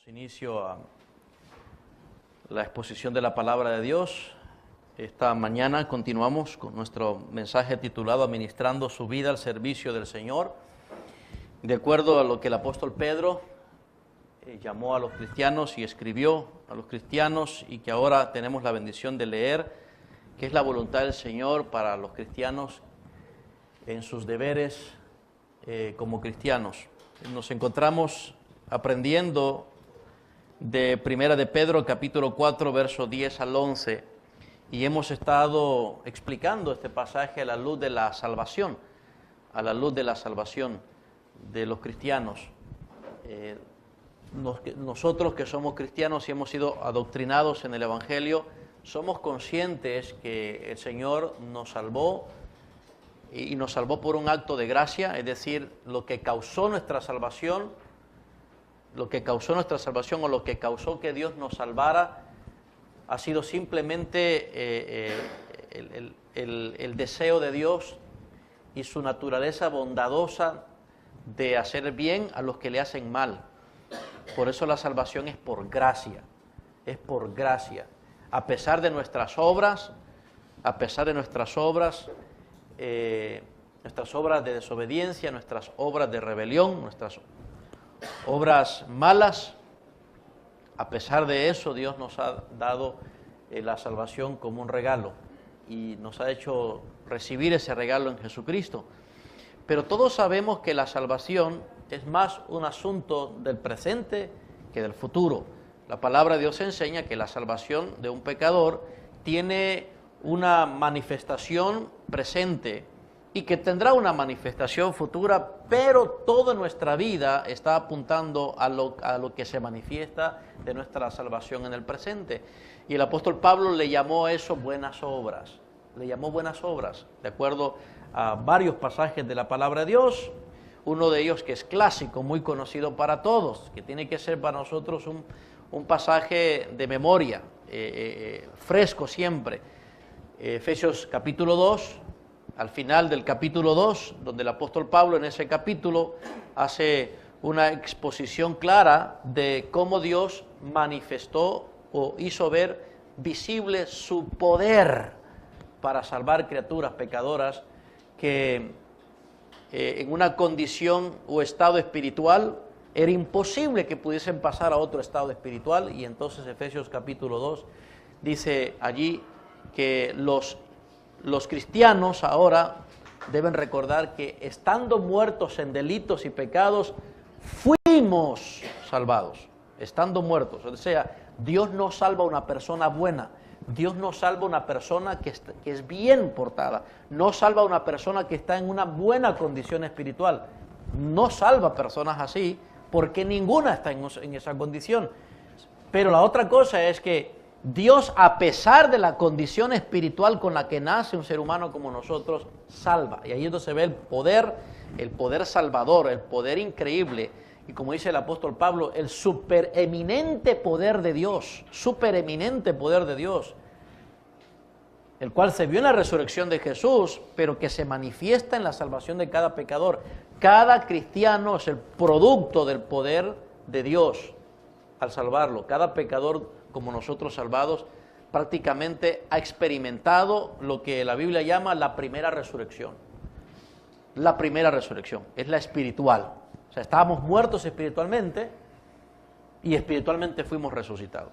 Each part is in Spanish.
Inicio a la exposición de la palabra de Dios. Esta mañana continuamos con nuestro mensaje titulado Administrando su vida al servicio del Señor. De acuerdo a lo que el apóstol Pedro llamó a los cristianos y escribió a los cristianos, y que ahora tenemos la bendición de leer, que es la voluntad del Señor para los cristianos en sus deberes como cristianos. Nos encontramos aprendiendo de Primera de Pedro, capítulo 4, verso 10 al 11, y hemos estado explicando este pasaje a la luz de la salvación, de los cristianos. Nosotros que somos cristianos y hemos sido adoctrinados en el Evangelio, somos conscientes que el Señor nos salvó, y nos salvó por un acto de gracia, es decir, lo que causó nuestra salvación o lo que causó que Dios nos salvara ha sido simplemente el deseo de Dios y su naturaleza bondadosa de hacer bien a los que le hacen mal. Por eso la salvación es por gracia, a pesar de nuestras obras, nuestras obras de desobediencia, nuestras obras de rebelión, nuestras obras malas. A pesar de eso, Dios nos ha dado la salvación como un regalo y nos ha hecho recibir ese regalo en Jesucristo. Pero todos sabemos que la salvación es más un asunto del presente que del futuro. La palabra de Dios enseña que la salvación de un pecador tiene una manifestación presente y que tendrá una manifestación futura, pero toda nuestra vida está apuntando a lo que se manifiesta de nuestra salvación en el presente. Y el apóstol Pablo le llamó eso buenas obras, de acuerdo a varios pasajes de la palabra de Dios. Uno de ellos que es clásico, muy conocido para todos, que tiene que ser para nosotros un pasaje de memoria, fresco siempre. Efesios capítulo 2, al final del capítulo 2, donde el apóstol Pablo en ese capítulo hace una exposición clara de cómo Dios manifestó o hizo ver visible su poder para salvar criaturas pecadoras que en una condición o estado espiritual era imposible que pudiesen pasar a otro estado espiritual. Y entonces Efesios capítulo 2 dice allí que los cristianos ahora deben recordar que estando muertos en delitos y pecados, fuimos salvados, estando muertos. O sea, Dios no salva a una persona buena, Dios no salva a una persona que es bien portada, no salva a una persona que está en una buena condición espiritual, no salva a personas así porque ninguna está en esa condición. Pero la otra cosa es que Dios, a pesar de la condición espiritual con la que nace un ser humano como nosotros, salva. Y ahí es donde se ve el poder salvador, el poder increíble. Y como dice el apóstol Pablo, el supereminente poder de Dios, el cual se vio en la resurrección de Jesús, pero que se manifiesta en la salvación de cada pecador. Cada cristiano es el producto del poder de Dios al salvarlo. Cada pecador, como nosotros salvados, prácticamente ha experimentado lo que la Biblia llama la primera resurrección. La primera resurrección es la espiritual. O sea, estábamos muertos espiritualmente y espiritualmente fuimos resucitados.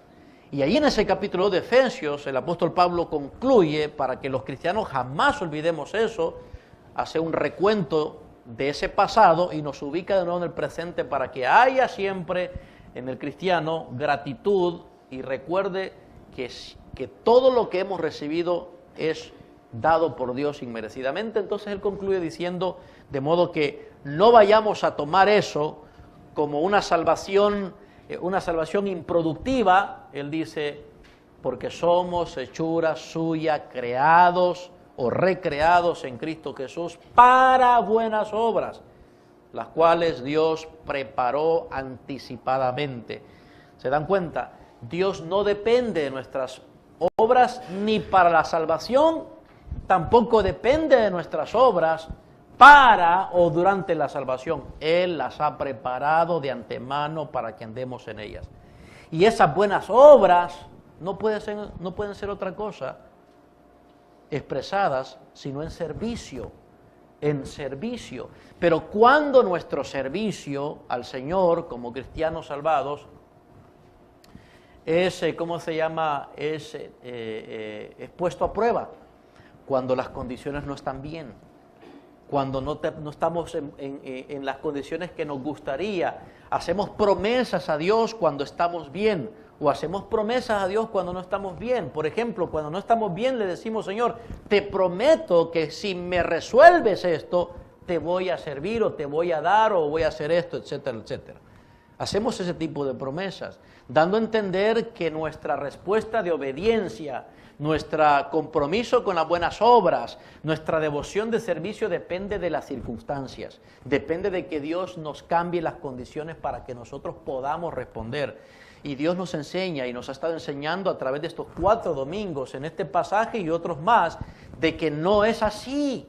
Y ahí en ese capítulo de Efesios, el apóstol Pablo concluye, para que los cristianos jamás olvidemos eso, hace un recuento de ese pasado y nos ubica de nuevo en el presente para que haya siempre en el cristiano gratitud y recuerde que todo lo que hemos recibido es dado por Dios inmerecidamente. Entonces él concluye diciendo, de modo que no vayamos a tomar eso como una salvación improductiva. Él dice, porque somos hechura suya, creados o recreados en Cristo Jesús para buenas obras, las cuales Dios preparó anticipadamente. ¿Se dan cuenta? Dios no depende de nuestras obras ni para la salvación, tampoco depende de nuestras obras para o durante la salvación. Él las ha preparado de antemano para que andemos en ellas. Y esas buenas obras no pueden ser otra cosa expresadas sino en servicio. En servicio. Pero cuando nuestro servicio al Señor como cristianos salvados es, ¿cómo se llama? Es puesto a prueba. Cuando las condiciones no están bien. Cuando no estamos en las condiciones que nos gustaría. Hacemos promesas a Dios cuando estamos bien. O hacemos promesas a Dios cuando no estamos bien. Por ejemplo, cuando no estamos bien le decimos, Señor, te prometo que si me resuelves esto, te voy a servir o te voy a dar o voy a hacer esto, etcétera, etcétera. Hacemos ese tipo de promesas, dando a entender que nuestra respuesta de obediencia, nuestro compromiso con las buenas obras, nuestra devoción de servicio depende de las circunstancias, depende de que Dios nos cambie las condiciones para que nosotros podamos responder. Y Dios nos enseña y nos ha estado enseñando a través de estos 4 domingos en este pasaje y otros más, de que no es así,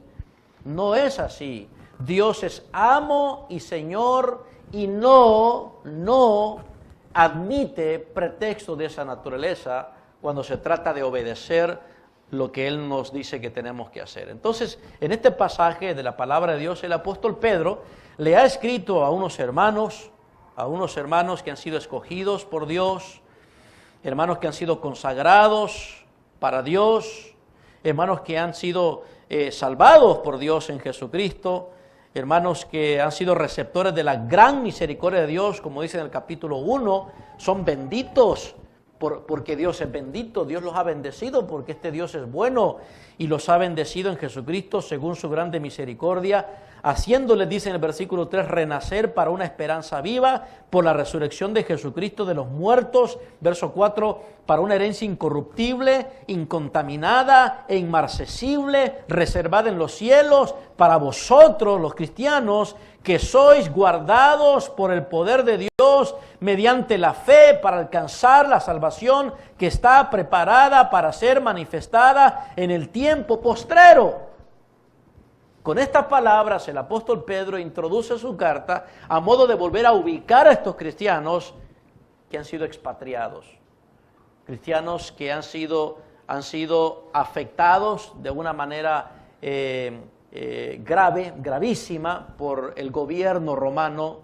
no es así. Dios es amo y Señor y no admite pretexto de esa naturaleza cuando se trata de obedecer lo que Él nos dice que tenemos que hacer. Entonces, en este pasaje de la palabra de Dios, el apóstol Pedro le ha escrito a unos hermanos que han sido escogidos por Dios, hermanos que han sido consagrados para Dios, hermanos que han sido salvados por Dios en Jesucristo, hermanos que han sido receptores de la gran misericordia de Dios, como dice en el capítulo 1, son benditos porque Dios es bendito, Dios los ha bendecido porque este Dios es bueno y los ha bendecido en Jesucristo según su grande misericordia, haciéndoles, dice en el versículo 3, renacer para una esperanza viva por la resurrección de Jesucristo de los muertos, verso 4, para una herencia incorruptible, incontaminada e inmarcesible, reservada en los cielos, para vosotros los cristianos, que sois guardados por el poder de Dios mediante la fe para alcanzar la salvación que está preparada para ser manifestada en el tiempo postrero. Con estas palabras el apóstol Pedro introduce su carta a modo de volver a ubicar a estos cristianos que han sido expatriados, cristianos que han sido afectados de una manera gravísima por el gobierno romano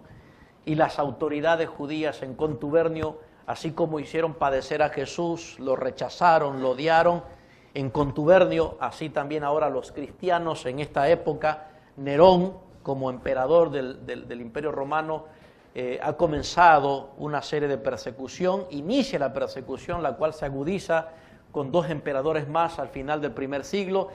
y las autoridades judías en contubernio, así como hicieron padecer a Jesús, lo rechazaron, lo odiaron en contubernio, así también ahora los cristianos en esta época. Nerón, como emperador del Imperio Romano, ha comenzado una serie de persecución, inicia la persecución, la cual se agudiza con 2 emperadores más al final del primer siglo.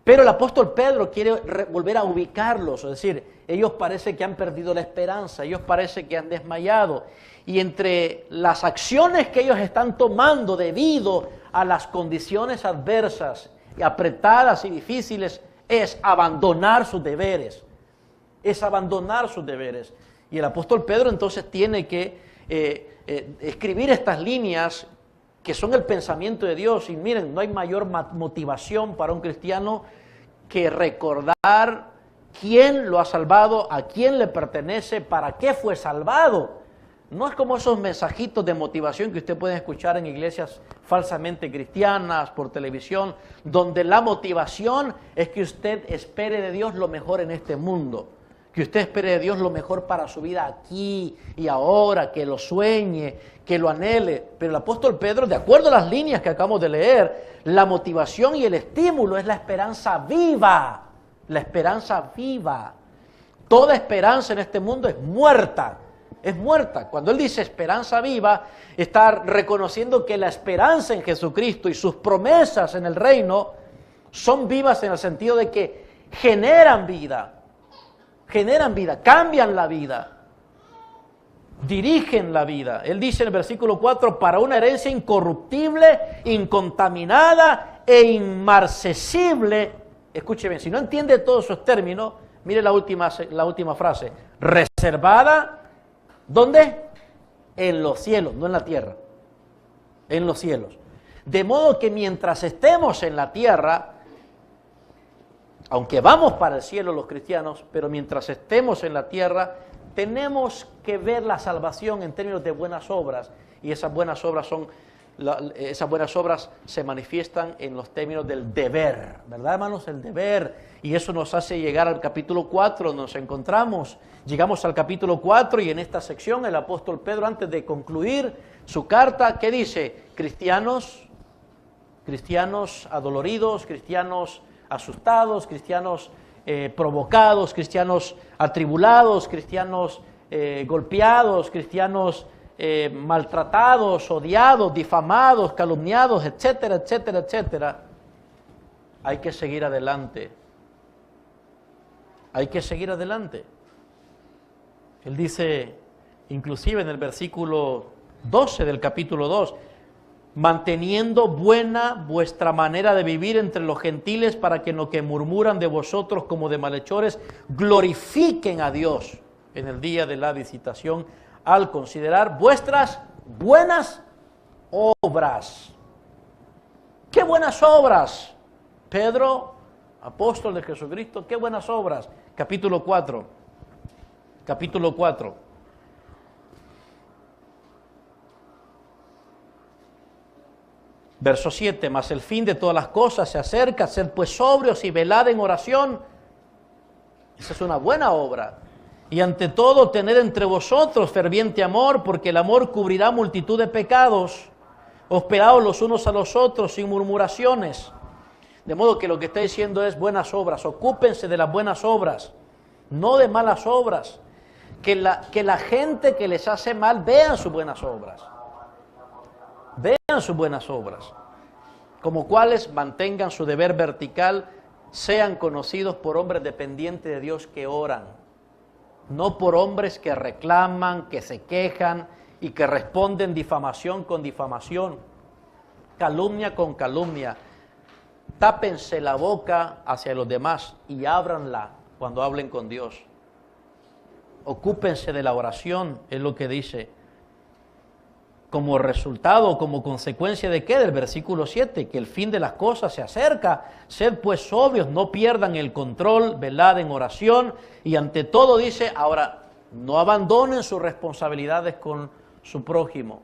Pero el apóstol Pedro quiere volver a ubicarlos, es decir, ellos parece que han perdido la esperanza, ellos parece que han desmayado. Y entre las acciones que ellos están tomando debido a las condiciones adversas, y apretadas y difíciles, es abandonar sus deberes. Es abandonar sus deberes. Y el apóstol Pedro entonces tiene que escribir estas líneas que son el pensamiento de Dios. Y miren, no hay mayor motivación para un cristiano que recordar quién lo ha salvado, a quién le pertenece, para qué fue salvado. No es como esos mensajitos de motivación que usted puede escuchar en iglesias falsamente cristianas, por televisión, donde la motivación es que usted espere de Dios lo mejor en este mundo, que usted espere de Dios lo mejor para su vida aquí y ahora, que lo sueñe, que lo anhele. Pero el apóstol Pedro, de acuerdo a las líneas que acabamos de leer, la motivación y el estímulo es la esperanza viva, la esperanza viva. Toda esperanza en este mundo es muerta. Es muerta. Cuando él dice esperanza viva, está reconociendo que la esperanza en Jesucristo y sus promesas en el reino son vivas en el sentido de que generan vida, cambian la vida, dirigen la vida. Él dice en el versículo 4, para una herencia incorruptible, incontaminada e inmarcesible. Escuche bien, si no entiende todos esos términos, mire la última frase, reservada. ¿Dónde? En los cielos, no en la tierra. En los cielos. De modo que mientras estemos en la tierra, Aunque vamos para el cielo los cristianos, pero mientras estemos en la tierra, tenemos que ver la salvación en términos de buenas obras, y esas buenas obras se manifiestan en los términos del deber, ¿verdad, hermanos? El deber, y eso nos hace llegar al capítulo 4, nos encontramos, llegamos al capítulo 4, y en esta sección el apóstol Pedro, antes de concluir su carta, ¿qué dice? Cristianos adoloridos, cristianos asustados, cristianos provocados, cristianos atribulados, cristianos golpeados, cristianos maltratados, odiados, difamados, calumniados, etcétera, etcétera, etcétera. Hay que seguir adelante. Hay que seguir adelante. Él dice, inclusive en el versículo 12 del capítulo 2, manteniendo buena vuestra manera de vivir entre los gentiles, para que en lo que murmuran de vosotros como de malhechores, glorifiquen a Dios en el día de la visitación, al considerar vuestras buenas obras. ¿Qué buenas obras? Pedro, apóstol de Jesucristo, ¿qué buenas obras? Capítulo 4. Verso 7, mas el fin de todas las cosas se acerca, sed pues sobrios y velad en oración. Esa es una buena obra. Y ante todo, tened entre vosotros ferviente amor, porque el amor cubrirá multitud de pecados. Hospedaos los unos a los otros sin murmuraciones. De modo que lo que está diciendo es buenas obras. Ocúpense de las buenas obras, no de malas obras. Que la gente que les hace mal vean sus buenas obras. Vean sus buenas obras, como cuales mantengan su deber vertical, sean conocidos por hombres dependientes de Dios que oran, no por hombres que reclaman, que se quejan y que responden difamación con difamación, calumnia con calumnia. Tápense la boca hacia los demás y ábranla cuando hablen con Dios. Ocúpense de la oración, es lo que dice. Como resultado, como consecuencia de ¿qué? Del versículo 7, que el fin de las cosas se acerca. Sed pues sobrios, no pierdan el control, velad en oración, y ante todo dice, ahora, no abandonen sus responsabilidades con su prójimo.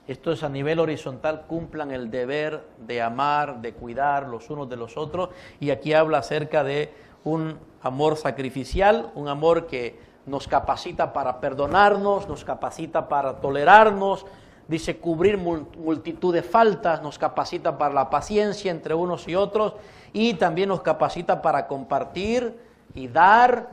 Esto es a nivel horizontal, cumplan el deber de amar, de cuidar los unos de los otros, y aquí habla acerca de un amor sacrificial, un amor que nos capacita para perdonarnos, nos capacita para tolerarnos, dice cubrir multitud de faltas, nos capacita para la paciencia entre unos y otros, y también nos capacita para compartir y dar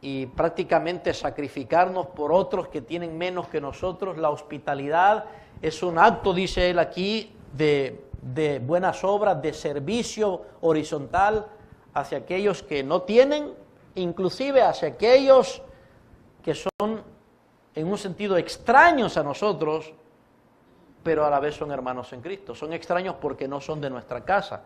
y prácticamente sacrificarnos por otros que tienen menos que nosotros. La hospitalidad es un acto, dice él aquí, de buenas obras, de servicio horizontal hacia aquellos que no tienen, inclusive hacia aquellos que son en un sentido extraños a nosotros, pero a la vez son hermanos en Cristo. Son extraños porque no son de nuestra casa.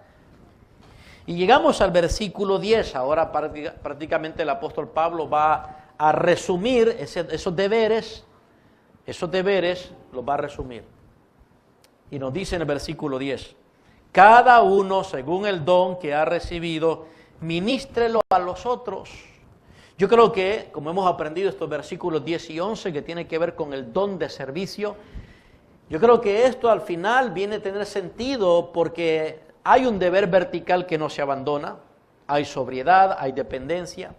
Y llegamos al versículo 10, ahora prácticamente el apóstol Pablo va a resumir esos deberes los va a resumir. Y nos dice en el versículo 10, cada uno según el don que ha recibido, ministrelo a los otros. Yo creo que, como hemos aprendido estos versículos 10 y 11, que tiene que ver con el don de servicio, yo creo que esto al final viene a tener sentido porque hay un deber vertical que no se abandona, hay sobriedad, hay dependencia,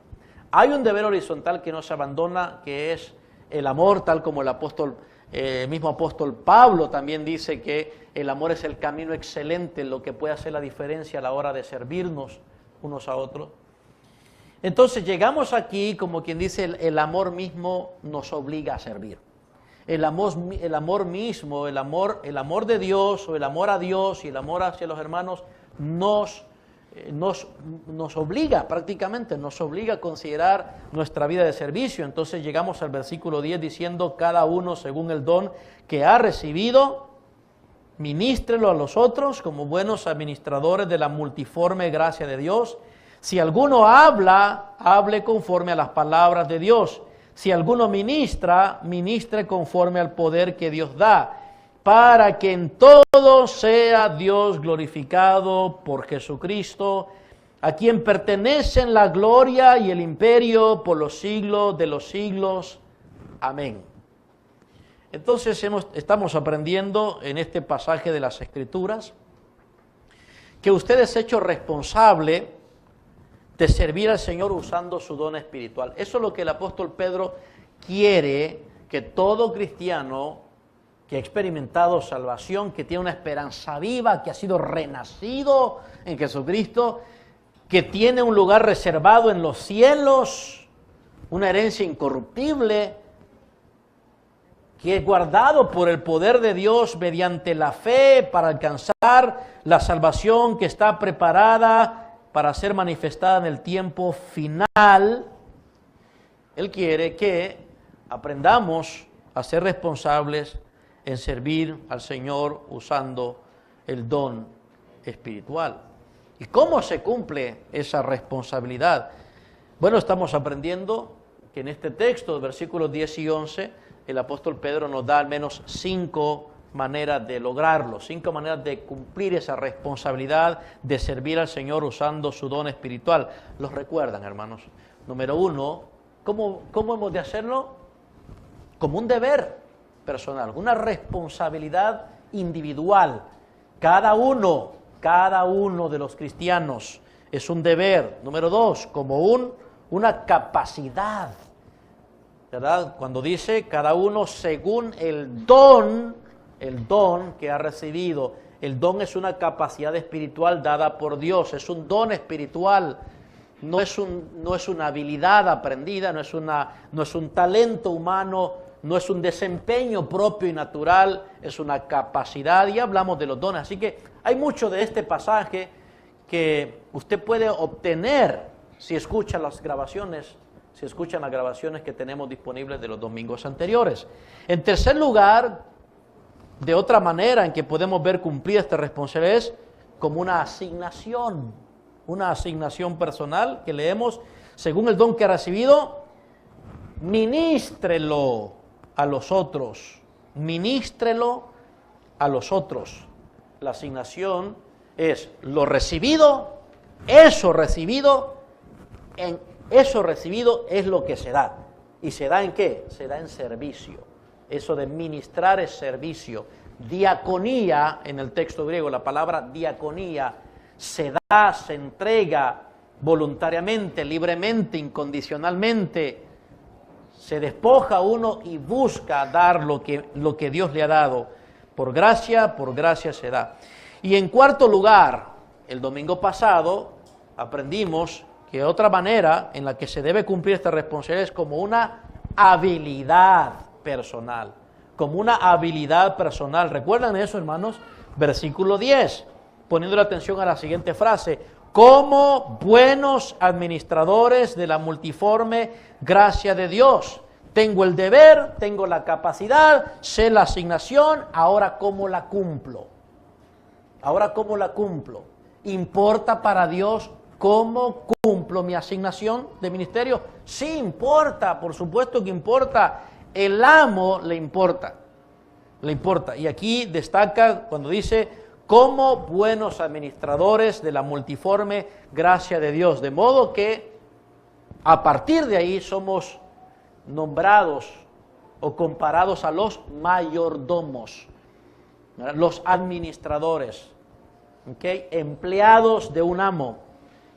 hay un deber horizontal que no se abandona, que es el amor, tal como el mismo apóstol Pablo también dice que el amor es el camino excelente, lo que puede hacer la diferencia a la hora de servirnos unos a otros. Entonces llegamos aquí, como quien dice, el amor mismo nos obliga a servir. El amor mismo, el amor de Dios, o el amor a Dios y el amor hacia los hermanos nos obliga prácticamente, nos obliga a considerar nuestra vida de servicio. Entonces llegamos al versículo 10 diciendo, cada uno según el don que ha recibido, ministrelo a los otros como buenos administradores de la multiforme gracia de Dios. Si alguno habla, hable conforme a las palabras de Dios. Si alguno ministra, ministre conforme al poder que Dios da, para que en todo sea Dios glorificado por Jesucristo, a quien pertenecen la gloria y el imperio por los siglos de los siglos. Amén. Entonces estamos aprendiendo en este pasaje de las Escrituras que usted es hecho responsable de servir al Señor usando su don espiritual. Eso es lo que el apóstol Pedro quiere que todo cristiano que ha experimentado salvación, que tiene una esperanza viva, que ha sido renacido en Jesucristo, que tiene un lugar reservado en los cielos, una herencia incorruptible, que es guardado por el poder de Dios mediante la fe para alcanzar la salvación que está preparada para ser manifestada en el tiempo final. Él quiere que aprendamos a ser responsables en servir al Señor usando el don espiritual. ¿Y cómo se cumple esa responsabilidad? Bueno, estamos aprendiendo que en este texto, versículos 10 y 11, el apóstol Pedro nos da al menos 5 maneras de lograrlo, 5 maneras de cumplir esa responsabilidad de servir al Señor usando su don espiritual. ¿Los recuerdan, hermanos? Número 1, ¿cómo hemos de hacerlo? Como un deber personal, una responsabilidad individual. Cada uno de los cristianos es un deber. Número 2, como una capacidad, ¿verdad? Cuando dice cada uno según el don que ha recibido. El don es una capacidad espiritual dada por Dios, es un don espiritual, no es una habilidad aprendida, no es un talento humano, no es un desempeño propio y natural, es una capacidad, y hablamos de los dones. Así que hay mucho de este pasaje que usted puede obtener si escuchan las grabaciones que tenemos disponibles de los domingos anteriores. En tercer lugar, de otra manera en que podemos ver cumplida esta responsabilidad es como una asignación personal que leemos, según el don que ha recibido, ministrelo a los otros, ministrelo a los otros. La asignación es lo recibido, eso recibido es lo que se da. ¿Y se da en qué? Se da en servicio. Eso de ministrar es servicio. Diaconía, en el texto griego, la palabra diaconía, se da, se entrega voluntariamente, libremente, incondicionalmente. Se despoja uno y busca dar lo que Dios le ha dado. Por gracia se da. Y en cuarto lugar, el domingo pasado aprendimos que otra manera en la que se debe cumplir esta responsabilidad es como una habilidad personal. Como una habilidad personal. ¿Recuerdan eso, hermanos? Versículo 10, poniendo la atención a la siguiente frase: como buenos administradores de la multiforme gracia de Dios. Tengo el deber, tengo la capacidad, sé la asignación, ahora ¿cómo la cumplo? ¿Importa para Dios cómo cumplo mi asignación de ministerio? Sí importa, por supuesto que importa. El amo le importa. Y aquí destaca cuando dice, como buenos administradores de la multiforme gracia de Dios. De modo que a partir de ahí somos nombrados o comparados a los mayordomos, ¿verdad? Los administradores, ¿okay? Empleados de un amo,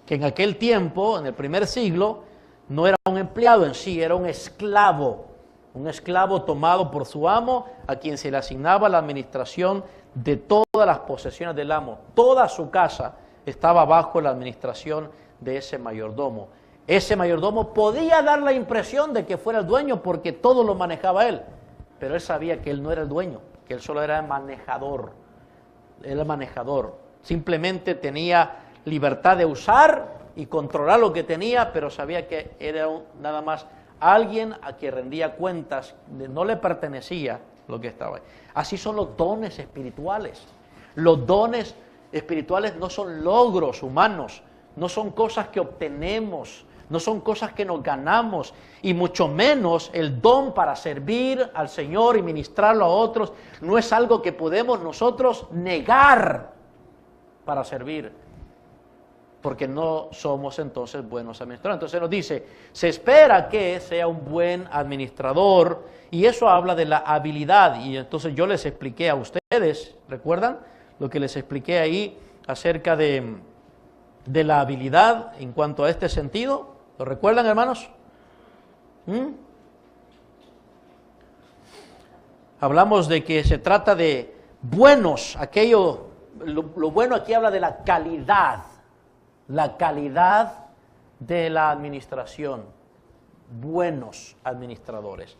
que en aquel tiempo, en el primer siglo, no era un empleado en sí, era un esclavo tomado por su amo, a quien se le asignaba la administración de todas las posesiones del amo. Toda su casa estaba bajo la administración de ese mayordomo. Ese mayordomo podía dar la impresión de que fuera el dueño porque todo lo manejaba él, pero él sabía que él no era el dueño, que él solo era el manejador. Simplemente tenía libertad de usar y controlar lo que tenía, pero sabía que era nada más alguien a quien rendía cuentas, no le pertenecía lo que estaba ahí. Así son los dones espirituales. Los dones espirituales no son logros humanos, no son cosas que obtenemos, no son cosas que nos ganamos, y mucho menos el don para servir al Señor y ministrarlo a otros, no es algo que podemos nosotros negar para servir. porque no somos entonces buenos administradores. Entonces nos dice, se espera que sea un buen administrador, y eso habla de la habilidad. Y entonces yo les expliqué a ustedes, ¿recuerdan? Lo que les expliqué ahí acerca de la habilidad en cuanto a este sentido. ¿Lo recuerdan, hermanos? Hablamos de que se trata de buenos, lo bueno aquí habla de la calidad de la administración, buenos administradores.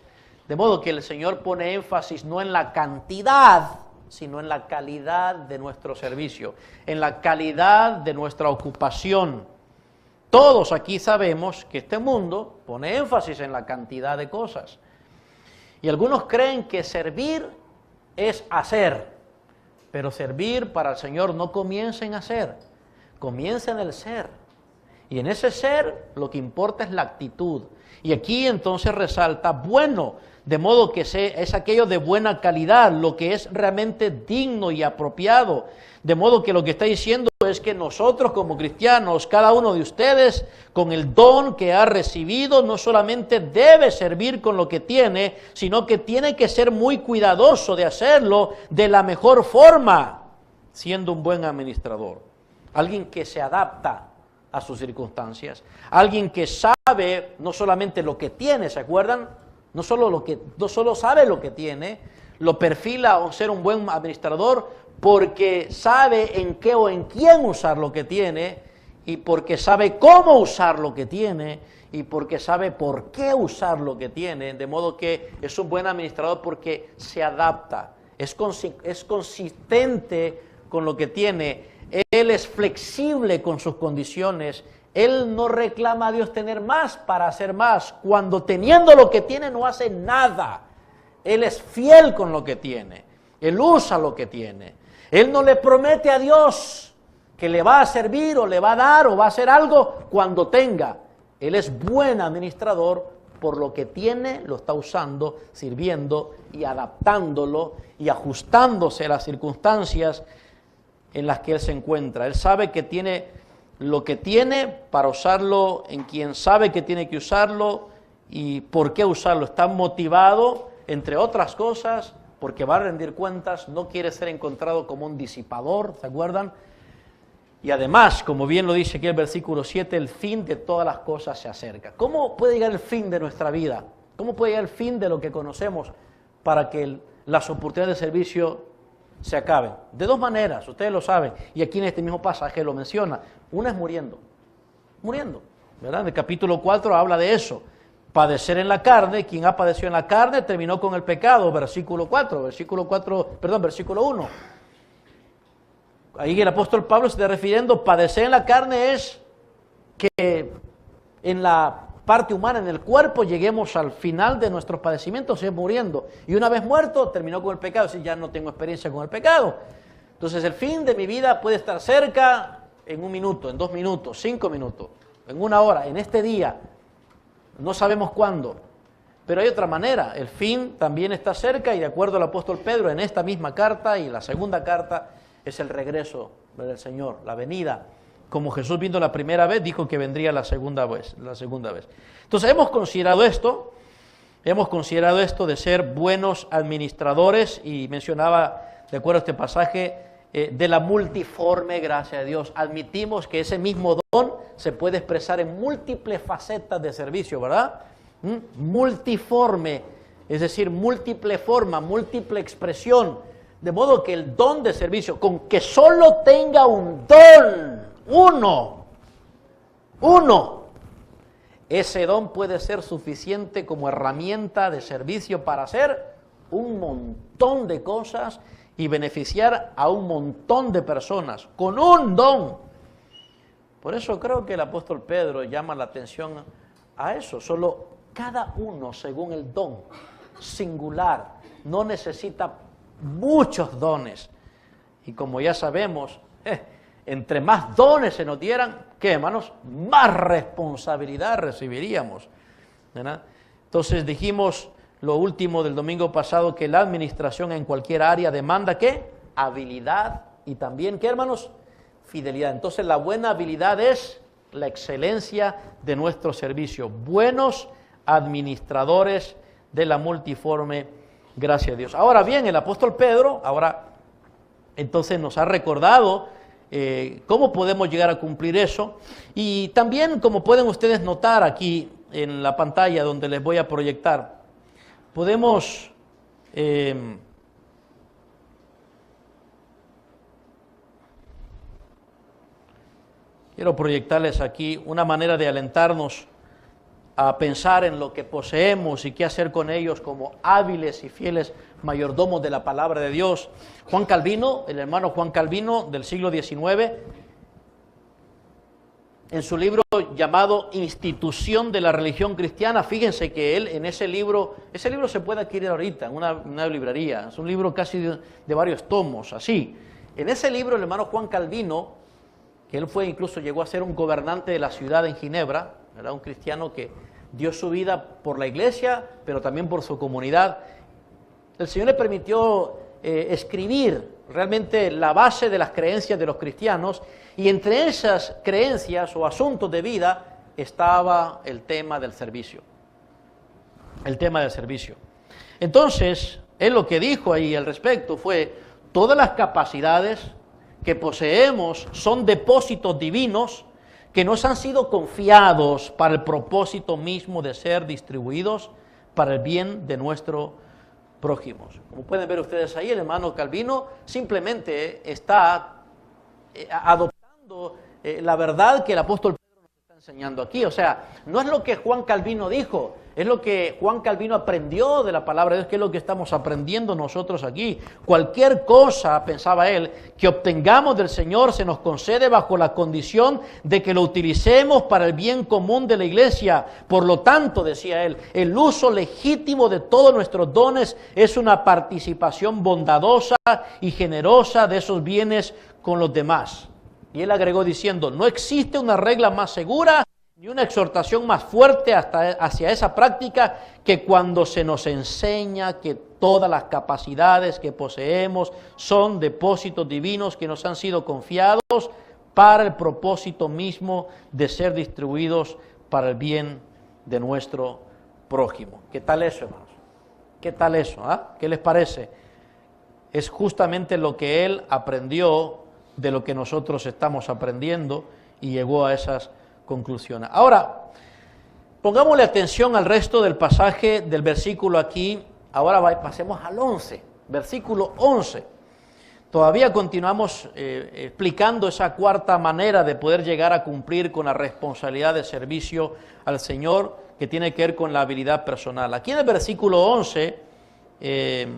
De modo que el Señor pone énfasis no en la cantidad, sino en la calidad de nuestro servicio, en la calidad de nuestra ocupación. Todos aquí sabemos que este mundo pone énfasis en la cantidad de cosas. Y algunos creen que servir es hacer, pero servir para el Señor no comienza en hacer, comienza en el ser. Y en ese ser lo que importa es la actitud. Y aquí entonces resalta bueno, de modo que es aquello de buena calidad, lo que es realmente digno y apropiado. De modo que lo que está diciendo es que nosotros como cristianos, cada uno de ustedes, con el don que ha recibido, no solamente debe servir con lo que tiene, sino que tiene que ser muy cuidadoso de hacerlo de la mejor forma, siendo un buen administrador. Alguien que se adapta a sus circunstancias, alguien que sabe no solamente lo que tiene, ¿se acuerdan? No solo sabe lo que tiene, lo perfila a ser un buen administrador porque sabe en qué o en quién usar lo que tiene, y porque sabe cómo usar lo que tiene, y porque sabe por qué usar lo que tiene, de modo que es un buen administrador porque se adapta, es consistente con lo que tiene, él es flexible con sus condiciones, él no reclama a Dios tener más para hacer más, cuando teniendo lo que tiene no hace nada, él es fiel con lo que tiene, él usa lo que tiene, él no le promete a Dios que le va a servir o le va a dar o va a hacer algo cuando tenga, él es buen administrador, por lo que tiene lo está usando, sirviendo y adaptándolo y ajustándose a las circunstancias en las que él se encuentra. Él sabe que tiene lo que tiene para usarlo en quien sabe que tiene que usarlo y por qué usarlo. Está motivado, entre otras cosas, porque va a rendir cuentas, no quiere ser encontrado como un disipador, ¿se acuerdan? Y además, como bien lo dice aquí el versículo 7, el fin de todas las cosas se acerca. ¿Cómo puede llegar el fin de nuestra vida? ¿Cómo puede llegar el fin de lo que conocemos para que las oportunidades de servicio se acaben? De dos maneras, ustedes lo saben, y aquí en este mismo pasaje lo menciona. Una es muriendo, ¿verdad? En el capítulo 4 habla de eso, padecer en la carne. Quien ha padecido en la carne terminó con el pecado, versículo 1. Ahí el apóstol Pablo se está refiriendo, padecer en la carne es que en la parte humana, en el cuerpo, lleguemos al final de nuestros padecimientos, es muriendo. Y una vez muerto, terminó con el pecado, es decir, ya no tengo experiencia con el pecado. Entonces el fin de mi vida puede estar cerca en 1 minuto, en 2 minutos, 5 minutos, en 1 hora, en este día. No sabemos cuándo. Pero hay otra manera, el fin también está cerca, y de acuerdo al apóstol Pedro, en esta misma carta y la segunda carta, es el regreso del Señor, la venida. Como Jesús vino la primera vez, dijo que vendría la segunda vez. Entonces hemos considerado esto de ser buenos administradores, y mencionaba, de acuerdo a este pasaje, de la multiforme gracia de Dios. Admitimos que ese mismo don se puede expresar en múltiples facetas de servicio, ¿verdad? Multiforme, es decir, múltiple forma, múltiple expresión. De modo que el don de servicio, con que solo tenga un don, uno, ese don puede ser suficiente como herramienta de servicio para hacer un montón de cosas y beneficiar a un montón de personas, con un don. Por eso creo que el apóstol Pedro llama la atención a eso, solo cada uno según el don, singular, no necesita muchos dones. Y como ya sabemos, entre más dones se nos dieran, ¿qué, hermanos? Más responsabilidad recibiríamos, ¿verdad? Entonces dijimos lo último del domingo pasado, que la administración en cualquier área demanda, ¿qué? Habilidad y también, ¿qué, hermanos? fidelidad. Entonces la buena habilidad es la excelencia de nuestro servicio. Buenos administradores de la multiforme gracia de Dios. Ahora bien, el apóstol Pedro, entonces nos ha recordado cómo podemos llegar a cumplir eso. Y también, como pueden ustedes notar aquí en la pantalla donde les voy a proyectar, podemos quiero proyectarles aquí una manera de alentarnos a pensar en lo que poseemos y qué hacer con ellos como hábiles y fieles mayordomos de la palabra de Dios. Juan Calvino, el hermano Juan Calvino del siglo XIX, en su libro llamado Institución de la Religión Cristiana, fíjense que él en ese libro se puede adquirir ahorita en una librería, es un libro casi de varios tomos, así. En ese libro el hermano Juan Calvino, que él llegó a ser un gobernante de la ciudad en Ginebra, era un cristiano que dio su vida por la iglesia, pero también por su comunidad. El Señor le permitió escribir realmente la base de las creencias de los cristianos, y entre esas creencias o asuntos de vida estaba el tema del servicio. El tema del servicio. Entonces, él lo que dijo ahí al respecto fue: todas las capacidades que poseemos son depósitos divinos que nos han sido confiados para el propósito mismo de ser distribuidos para el bien de nuestro prójimo. Como pueden ver ustedes ahí, el hermano Calvino simplemente está adoptando la verdad que el apóstol Pedro nos está enseñando aquí. O sea, no es lo que Juan Calvino dijo, es lo que Juan Calvino aprendió de la palabra de Dios, que es lo que estamos aprendiendo nosotros aquí. Cualquier cosa, pensaba él, que obtengamos del Señor se nos concede bajo la condición de que lo utilicemos para el bien común de la iglesia. Por lo tanto, decía él, el uso legítimo de todos nuestros dones es una participación bondadosa y generosa de esos bienes con los demás. Y él agregó diciendo: no existe una regla más segura ni una exhortación más fuerte hacia esa práctica que cuando se nos enseña que todas las capacidades que poseemos son depósitos divinos que nos han sido confiados para el propósito mismo de ser distribuidos para el bien de nuestro prójimo. ¿Qué tal eso, hermanos? ¿Qué tal eso? ¿Qué les parece? Es justamente lo que él aprendió de lo que nosotros estamos aprendiendo y llegó a esas conclusiones. Ahora, pongámosle atención al resto del pasaje del versículo aquí. Ahora pasemos al 11, versículo 11. Todavía continuamos explicando esa cuarta manera de poder llegar a cumplir con la responsabilidad de servicio al Señor, que tiene que ver con la habilidad personal. Aquí en el versículo 11, el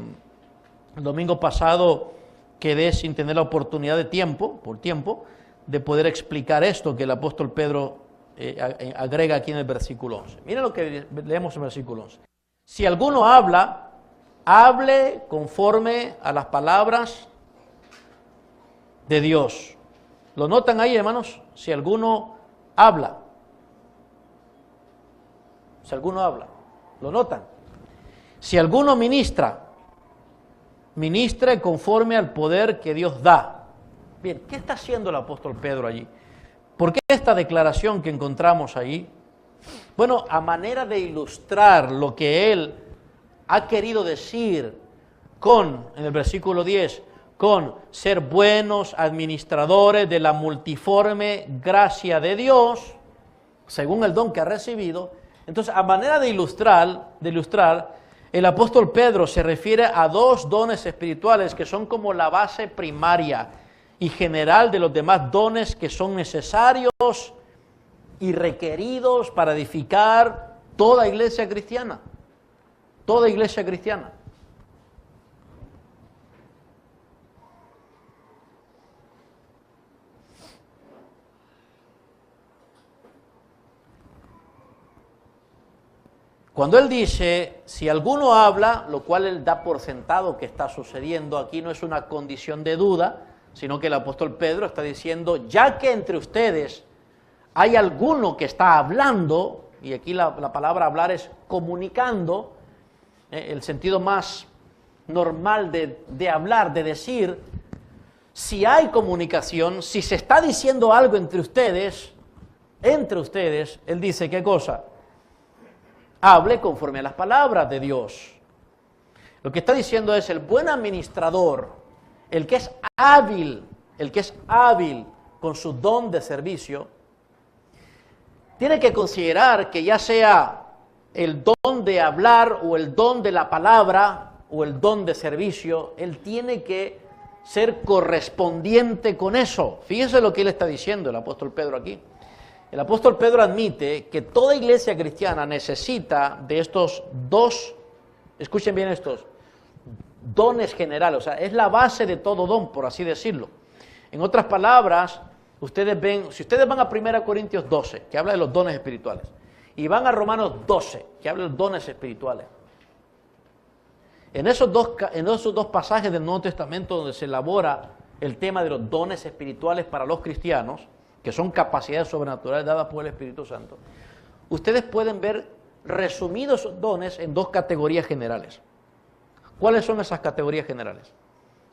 domingo pasado quedé sin tener la oportunidad por tiempo, de poder explicar esto que el apóstol Pedro agrega aquí en el versículo 11. Miren lo que leemos en el versículo 11. Si alguno habla, hable conforme a las palabras de Dios. ¿Lo notan ahí, hermanos? Si alguno habla. Si alguno habla. ¿Lo notan? Si alguno ministra, ministre conforme al poder que Dios da. Bien, ¿qué está haciendo el apóstol Pedro allí? ¿Por qué esta declaración que encontramos ahí? Bueno, a manera de ilustrar lo que él ha querido decir en el versículo 10, con ser buenos administradores de la multiforme gracia de Dios, según el don que ha recibido. Entonces, a manera de ilustrar, el apóstol Pedro se refiere a dos dones espirituales que son como la base primaria y general de los demás dones que son necesarios y requeridos para edificar toda iglesia cristiana. Toda iglesia cristiana. Cuando él dice, si alguno habla, lo cual él da por sentado que está sucediendo, aquí no es una condición de duda, sino que el apóstol Pedro está diciendo, ya que entre ustedes hay alguno que está hablando, y aquí la palabra hablar es comunicando, el sentido más normal de hablar, de decir, si hay comunicación, si se está diciendo algo entre ustedes, Él dice, ¿qué cosa? Hable conforme a las palabras de Dios. Lo que está diciendo es el buen administrador, el que es hábil con su don de servicio, tiene que considerar que ya sea el don de hablar o el don de la palabra o el don de servicio, él tiene que ser correspondiente con eso. Fíjense lo que él está diciendo, el apóstol Pedro aquí. El apóstol Pedro admite que toda iglesia cristiana necesita de estos dos, escuchen bien estos, dones generales, o sea, es la base de todo don, por así decirlo. En otras palabras, ustedes ven, si ustedes van a 1 Corintios 12, que habla de los dones espirituales, y van a Romanos 12, que habla de los dones espirituales, en esos dos pasajes del Nuevo Testamento donde se elabora el tema de los dones espirituales para los cristianos, que son capacidades sobrenaturales dadas por el Espíritu Santo, ustedes pueden ver resumidos esos dones en dos categorías generales. ¿Cuáles son esas categorías generales?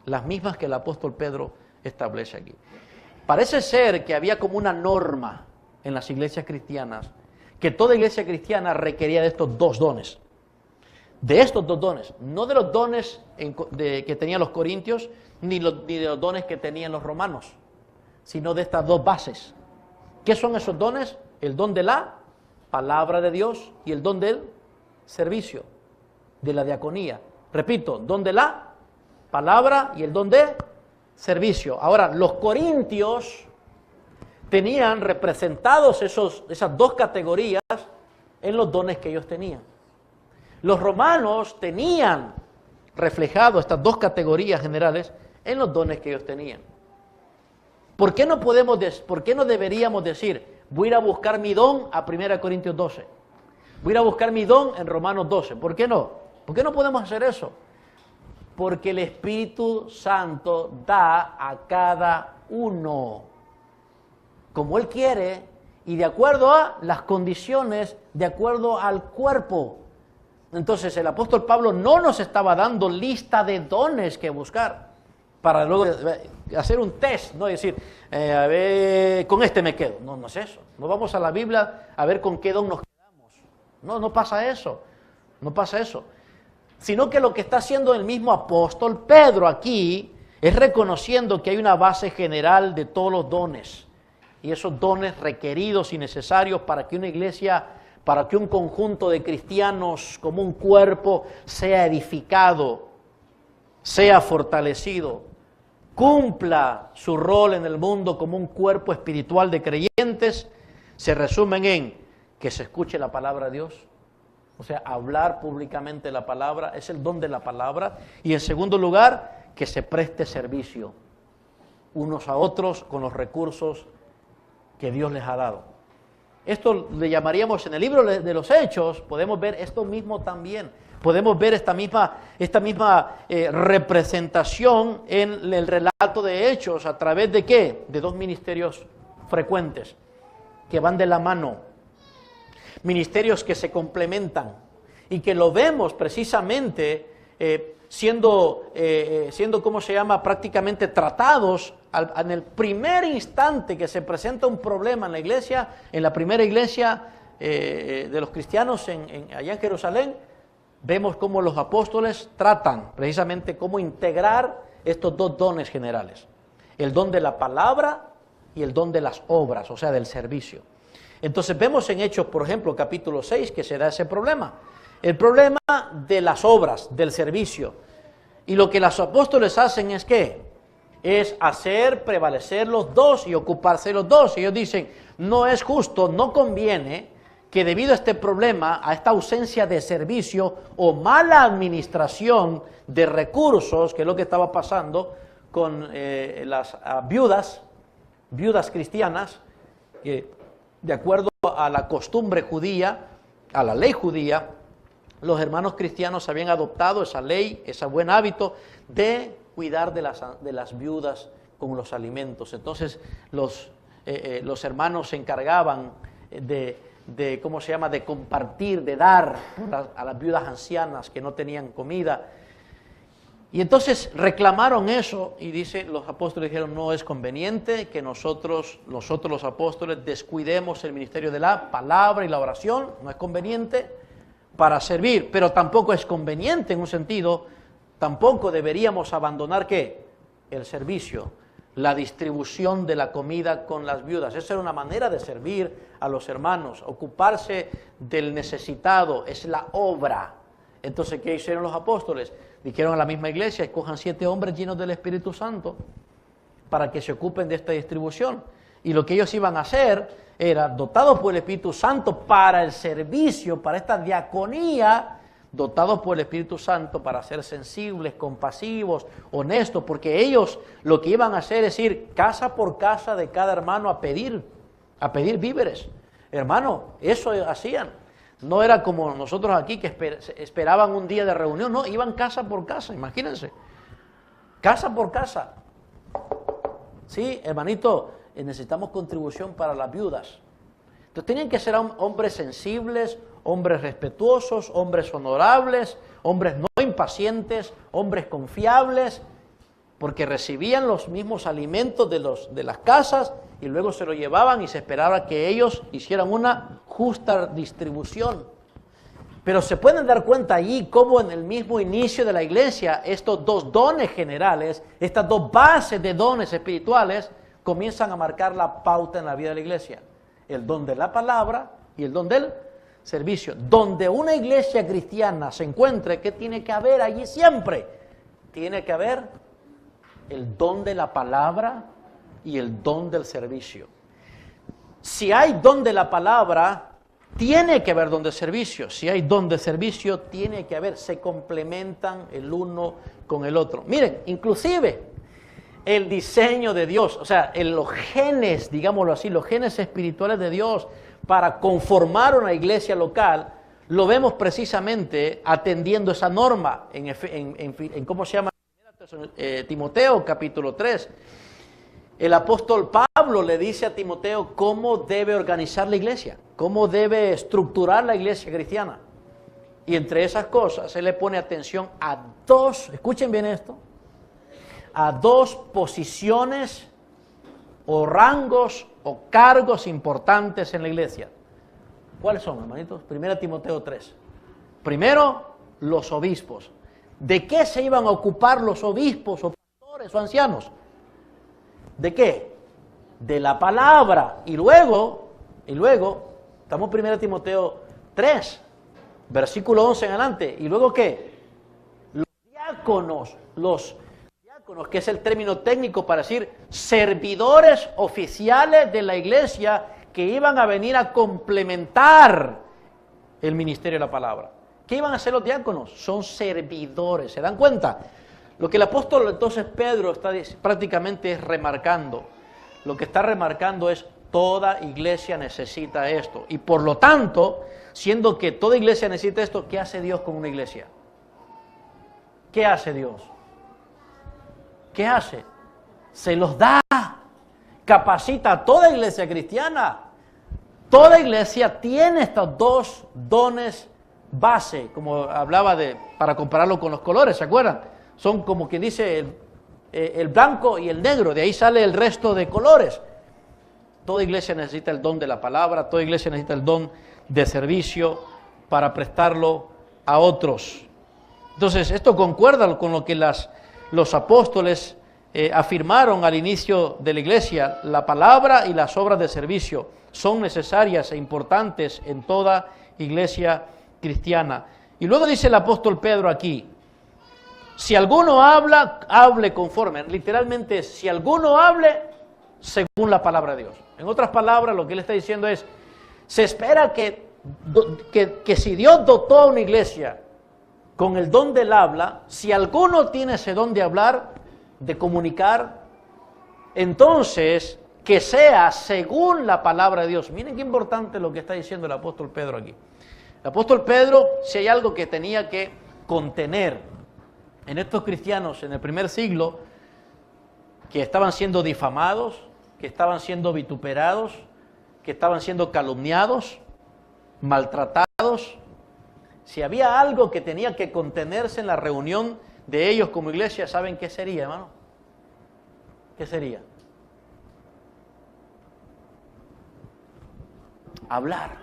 Las mismas que el apóstol Pedro establece aquí. Parece ser que había como una norma en las iglesias cristianas, que toda iglesia cristiana requería de estos dos dones. De estos dos dones, no de los dones que tenían los corintios, ni de los dones que tenían los romanos, sino de estas dos bases. ¿Qué son esos dones? El don de la palabra de Dios y el don del servicio, de la diaconía. Repito, don de la palabra y el don de servicio. Ahora, los corintios tenían representados esas dos categorías en los dones que ellos tenían. Los romanos tenían reflejado estas dos categorías generales en los dones que ellos tenían. ¿Por qué no deberíamos decir, voy a ir a buscar mi don a 1 Corintios 12? Voy a ir a buscar mi don en Romanos 12. ¿Por qué no? ¿Por qué no podemos hacer eso? Porque el Espíritu Santo da a cada uno como Él quiere y de acuerdo a las condiciones, de acuerdo al cuerpo. Entonces el apóstol Pablo no nos estaba dando lista de dones que buscar para luego hacer un test, no decir, a ver, con este me quedo. No, no es eso. No vamos a la Biblia a ver con qué don nos quedamos. No pasa eso. No pasa eso. Sino que lo que está haciendo el mismo apóstol Pedro aquí es reconociendo que hay una base general de todos los dones. Y esos dones requeridos y necesarios para que una iglesia, para que un conjunto de cristianos como un cuerpo sea edificado, sea fortalecido, cumpla su rol en el mundo como un cuerpo espiritual de creyentes, se resumen en que se escuche la palabra de Dios. O sea, hablar públicamente la palabra, es el don de la palabra. Y en segundo lugar, que se preste servicio unos a otros con los recursos que Dios les ha dado. Esto le llamaríamos en el libro de los Hechos, podemos ver esto mismo también. Podemos ver esta misma representación en el relato de Hechos, ¿a través de qué? De dos ministerios frecuentes que van de la mano. Ministerios que se complementan y que lo vemos precisamente siendo ¿cómo se llama? Prácticamente tratados en el primer instante que se presenta un problema en la iglesia, en la primera iglesia de los cristianos allá en Jerusalén. Vemos cómo los apóstoles tratan precisamente cómo integrar estos dos dones generales, el don de la palabra y el don de las obras, o sea, del servicio. Entonces vemos en Hechos, por ejemplo, capítulo 6, que se da ese problema. El problema de las obras, del servicio. Y lo que los apóstoles hacen es ¿qué? Es hacer prevalecer los dos y ocuparse de los dos. Ellos dicen, no es justo, no conviene que debido a este problema, a esta ausencia de servicio o mala administración de recursos, que es lo que estaba pasando con las viudas cristianas, de acuerdo a la costumbre judía, a la ley judía, los hermanos cristianos habían adoptado esa ley, ese buen hábito de cuidar de las viudas con los alimentos. Entonces los hermanos se encargaban de ¿cómo se llama?, de compartir, de dar a las viudas ancianas que no tenían comida. Y entonces reclamaron eso y dice, los apóstoles dijeron, no es conveniente que nosotros los apóstoles descuidemos el ministerio de la palabra y la oración, no es conveniente para servir, pero tampoco es conveniente en un sentido, tampoco deberíamos abandonar ¿qué? El servicio, la distribución de la comida con las viudas. Esa era una manera de servir a los hermanos, ocuparse del necesitado, es la obra. Entonces, ¿qué hicieron los apóstoles? Dijeron a la misma iglesia, escojan 7 hombres llenos del Espíritu Santo para que se ocupen de esta distribución. Y lo que ellos iban a hacer era, dotados por el Espíritu Santo para el servicio, para esta diaconía, dotados por el Espíritu Santo para ser sensibles, compasivos, honestos, porque ellos lo que iban a hacer es ir casa por casa de cada hermano a pedir víveres. Hermano, eso hacían. No era como nosotros aquí que esperaban un día de reunión, no, iban casa por casa, imagínense. Casa por casa. Sí, hermanito, necesitamos contribución para las viudas. Entonces tenían que ser hombres sensibles, hombres respetuosos, hombres honorables, hombres no impacientes, hombres confiables, porque recibían los mismos alimentos de las casas y luego se lo llevaban y se esperaba que ellos hicieran una justa distribución. Pero se pueden dar cuenta allí cómo en el mismo inicio de la iglesia estos 2 dones generales, estas 2 bases de dones espirituales comienzan a marcar la pauta en la vida de la iglesia. El don de la palabra y el don del servicio. Donde una iglesia cristiana se encuentre, ¿qué tiene que haber allí siempre? Tiene que haber el don de la palabra y el don del servicio. Si hay don de la palabra, tiene que haber don de servicio. Si hay don de servicio, tiene que haber, se complementan el uno con el otro. Miren, inclusive el diseño de Dios, o sea, los genes, digámoslo así, los genes espirituales de Dios para conformar una iglesia local, lo vemos precisamente atendiendo esa norma en ¿cómo se llama? Timoteo capítulo 3. El apóstol Pablo le dice a Timoteo cómo debe organizar la iglesia, cómo debe estructurar la iglesia cristiana. Y entre esas cosas, él le pone atención a 2, escuchen bien esto, a 2 posiciones o rangos o cargos importantes en la iglesia. ¿Cuáles son, hermanitos? 1 Timoteo 3. Primero, los obispos. ¿De qué se iban a ocupar los obispos o pastores o ancianos? ¿De qué? De la palabra. Y luego, estamos en 1 Timoteo 3, versículo 11 en adelante. ¿Y luego qué? Los diáconos, que es el término técnico para decir servidores oficiales de la iglesia que iban a venir a complementar el ministerio de la palabra. ¿Qué iban a hacer los diáconos? Son servidores, ¿se dan cuenta? Lo que el apóstol entonces Pedro está prácticamente es remarcando. Lo que está remarcando es toda iglesia necesita esto. Y por lo tanto, siendo que toda iglesia necesita esto, ¿qué hace Dios con una iglesia? ¿Qué hace Dios? ¿Qué hace? Se los da. Capacita a toda iglesia cristiana. Toda iglesia tiene estos 2 dones base, como hablaba para compararlo con los colores, ¿se acuerdan? Son como quien dice el blanco y el negro, de ahí sale el resto de colores. Toda iglesia necesita el don de la palabra, toda iglesia necesita el don de servicio para prestarlo a otros. Entonces, esto concuerda con lo que los apóstoles afirmaron al inicio de la iglesia. La palabra y las obras de servicio son necesarias e importantes en toda iglesia cristiana. Y luego dice el apóstol Pedro aquí, si alguno habla, hable conforme. Literalmente, si alguno hable según la palabra de Dios. En otras palabras, lo que él está diciendo es, se espera que si Dios dotó a una iglesia con el don del habla, si alguno tiene ese don de hablar, de comunicar, entonces que sea según la palabra de Dios. Miren qué importante lo que está diciendo el apóstol Pedro aquí. El apóstol Pedro, si hay algo que tenía que contener en estos cristianos en el primer siglo, que estaban siendo difamados, que estaban siendo vituperados, que estaban siendo calumniados, maltratados, si había algo que tenía que contenerse en la reunión de ellos como iglesia, ¿saben qué sería, hermano? ¿Qué sería? Hablar.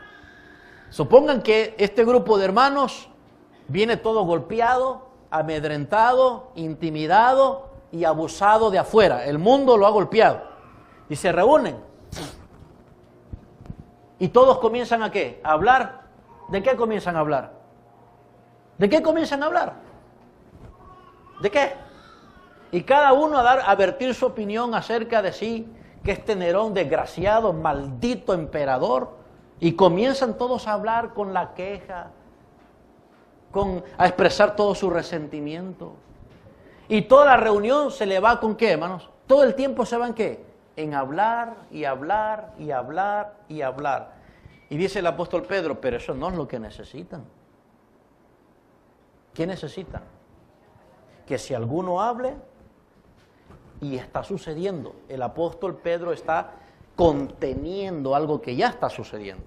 Supongan que este grupo de hermanos viene todo golpeado, amedrentado, intimidado y abusado de afuera. El mundo lo ha golpeado. Y se reúnen. Y todos comienzan ¿a qué? A hablar. ¿De qué comienzan a hablar? ¿De qué comienzan a hablar? ¿De qué? Y cada uno a vertir su opinión acerca de sí, que este Nerón desgraciado, maldito emperador, y comienzan todos a hablar con la queja, a expresar todo su resentimiento. Y toda la reunión se le va con ¿qué, hermanos? Todo el tiempo se va en ¿qué? En hablar y hablar y hablar y hablar. Y dice el apóstol Pedro, pero eso no es lo que necesitan. ¿Qué necesitan? Que si alguno hable, y está sucediendo, el apóstol Pedro está conteniendo algo que ya está sucediendo.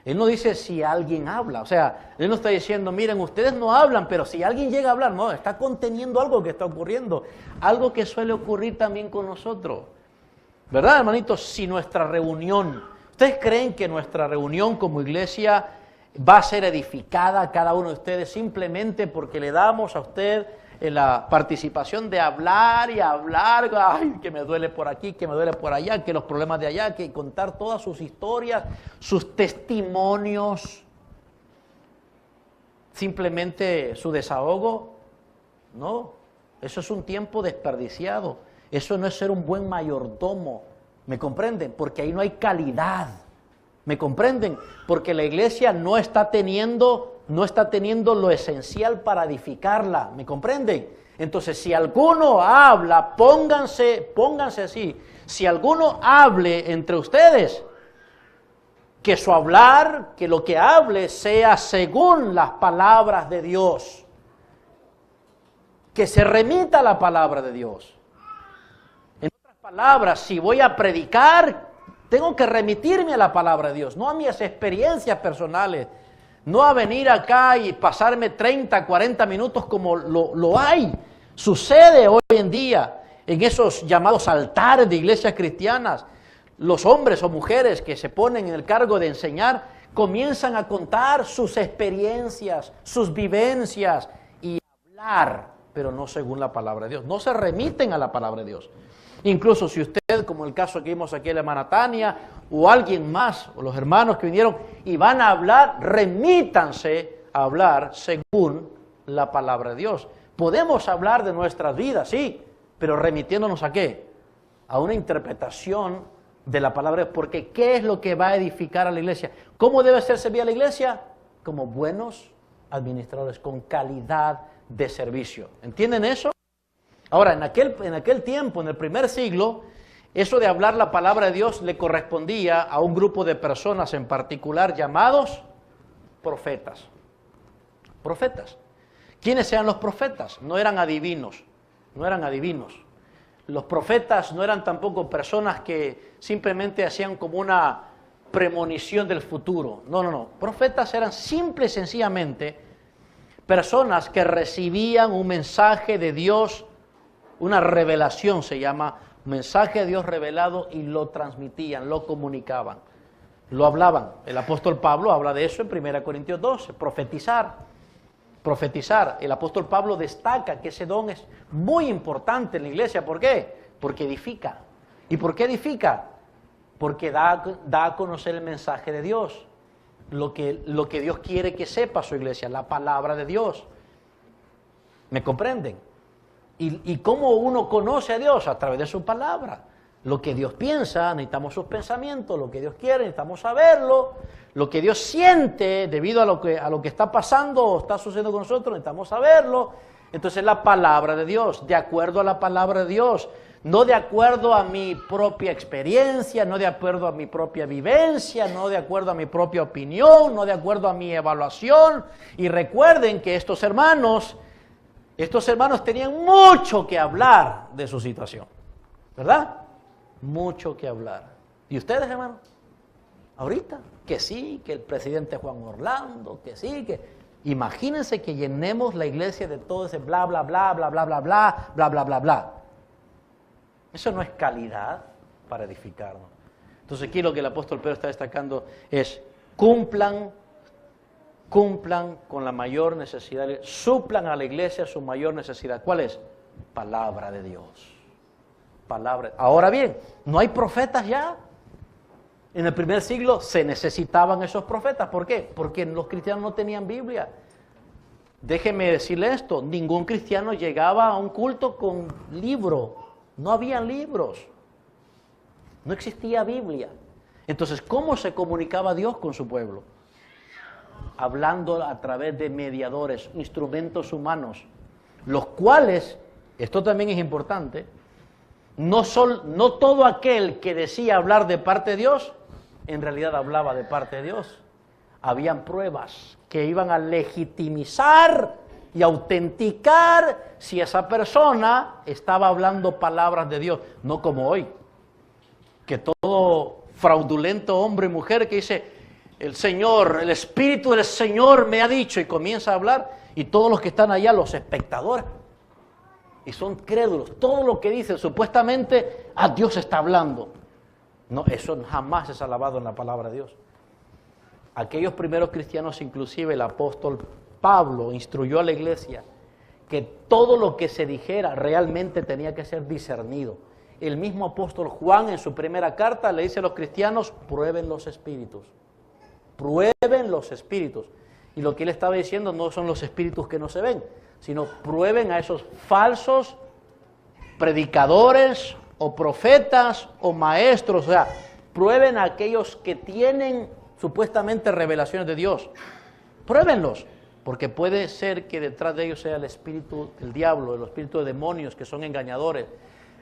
Él no dice si alguien habla, o sea, él no está diciendo, miren, ustedes no hablan, pero si alguien llega a hablar, no, está conteniendo algo que está ocurriendo, algo que suele ocurrir también con nosotros. ¿Verdad, hermanitos? Si nuestra reunión, ¿ustedes creen que nuestra reunión como iglesia va a ser edificada a cada uno de ustedes simplemente porque le damos a usted la participación de hablar y hablar, ay, que me duele por aquí, que me duele por allá, que los problemas de allá, que contar todas sus historias, sus testimonios, simplemente su desahogo? No, eso es un tiempo desperdiciado, eso no es ser un buen mayordomo, ¿me comprenden? Porque ahí no hay calidad, ¿me comprenden? Porque la iglesia no está teniendo lo esencial para edificarla, ¿me comprenden? Entonces, si alguno habla, pónganse así, si alguno hable entre ustedes, que su hablar, que lo que hable sea según las palabras de Dios, que se remita a la palabra de Dios. En otras palabras, si voy a predicar, tengo que remitirme a la palabra de Dios, no a mis experiencias personales, no a venir acá y pasarme 30, 40 minutos como lo hay. Sucede hoy en día en esos llamados altares de iglesias cristianas. Los hombres o mujeres que se ponen en el cargo de enseñar comienzan a contar sus experiencias, sus vivencias y hablar, pero no según la palabra de Dios. No se remiten a la palabra de Dios. Incluso si usted, como el caso que vimos aquí en la hermana Tania, o alguien más, o los hermanos que vinieron y van a hablar, remítanse a hablar según la palabra de Dios. Podemos hablar de nuestras vidas, sí, pero remitiéndonos ¿a qué? A una interpretación de la palabra de Dios, porque ¿qué es lo que va a edificar a la iglesia? ¿Cómo debe ser servida la iglesia? Como buenos administradores, con calidad de servicio. ¿Entienden eso? Ahora, en aquel tiempo, en el primer siglo, eso de hablar la palabra de Dios le correspondía a un grupo de personas en particular llamados profetas. Profetas. ¿Quiénes eran los profetas? No eran adivinos, no eran adivinos. Los profetas no eran tampoco personas que simplemente hacían como una premonición del futuro. No. Profetas eran simple y sencillamente personas que recibían un mensaje de Dios, una revelación se llama, mensaje de Dios revelado, y lo transmitían, lo comunicaban, lo hablaban. El apóstol Pablo habla de eso en 1 Corintios 12, profetizar. El apóstol Pablo destaca que ese don es muy importante en la iglesia. ¿Por qué? Porque edifica. ¿Y por qué edifica? Porque da a conocer el mensaje de Dios, lo que Dios quiere que sepa su iglesia, la palabra de Dios. ¿Me comprenden? ¿Y cómo uno conoce a Dios? A través de su palabra. Lo que Dios piensa, necesitamos sus pensamientos, lo que Dios quiere, necesitamos saberlo, lo que Dios siente debido a lo que está pasando o está sucediendo con nosotros, necesitamos saberlo. Entonces la palabra de Dios, de acuerdo a la palabra de Dios, no de acuerdo a mi propia experiencia, no de acuerdo a mi propia vivencia, no de acuerdo a mi propia opinión, no de acuerdo a mi evaluación. Y recuerden que estos hermanos tenían mucho que hablar de su situación, ¿verdad? Mucho que hablar. ¿Y ustedes, hermanos? Ahorita, que sí, que el presidente Juan Orlando, que sí, que Imagínense que llenemos la iglesia de todo ese bla, bla, bla, bla, bla, bla, bla, bla, bla, bla, bla. Eso no es calidad para edificarnos. Entonces aquí lo que el apóstol Pedro está destacando es cumplan con la mayor necesidad, suplan a la iglesia su mayor necesidad. ¿Cuál es? Palabra de Dios. Palabra. Ahora bien, no hay profetas ya. En el primer siglo se necesitaban esos profetas. ¿Por qué? Porque los cristianos no tenían Biblia. Déjeme decirle esto, ningún cristiano llegaba a un culto con libro. No habían libros. No existía Biblia. Entonces, ¿cómo se comunicaba Dios con su pueblo? Hablando a través de mediadores, instrumentos humanos, los cuales, esto también es importante, no todo aquel que decía hablar de parte de Dios, en realidad hablaba de parte de Dios. Habían pruebas que iban a legitimizar y autenticar si esa persona estaba hablando palabras de Dios, no como hoy, que todo fraudulento hombre y mujer que dice, el Señor, el Espíritu del Señor me ha dicho, y comienza a hablar, y todos los que están allá, los espectadores, y son crédulos, todo lo que dicen supuestamente, Dios está hablando. No, eso jamás es alabado en la palabra de Dios. Aquellos primeros cristianos, inclusive el apóstol Pablo instruyó a la iglesia que todo lo que se dijera realmente tenía que ser discernido. El mismo apóstol Juan en su primera carta le dice a los cristianos, prueben los espíritus. Prueben los espíritus. Y lo que él estaba diciendo no son los espíritus que no se ven, sino prueben a esos falsos predicadores o profetas o maestros. O sea, prueben a aquellos que tienen supuestamente revelaciones de Dios. Pruébenlos, porque puede ser que detrás de ellos sea el espíritu del diablo, el espíritu de demonios que son engañadores.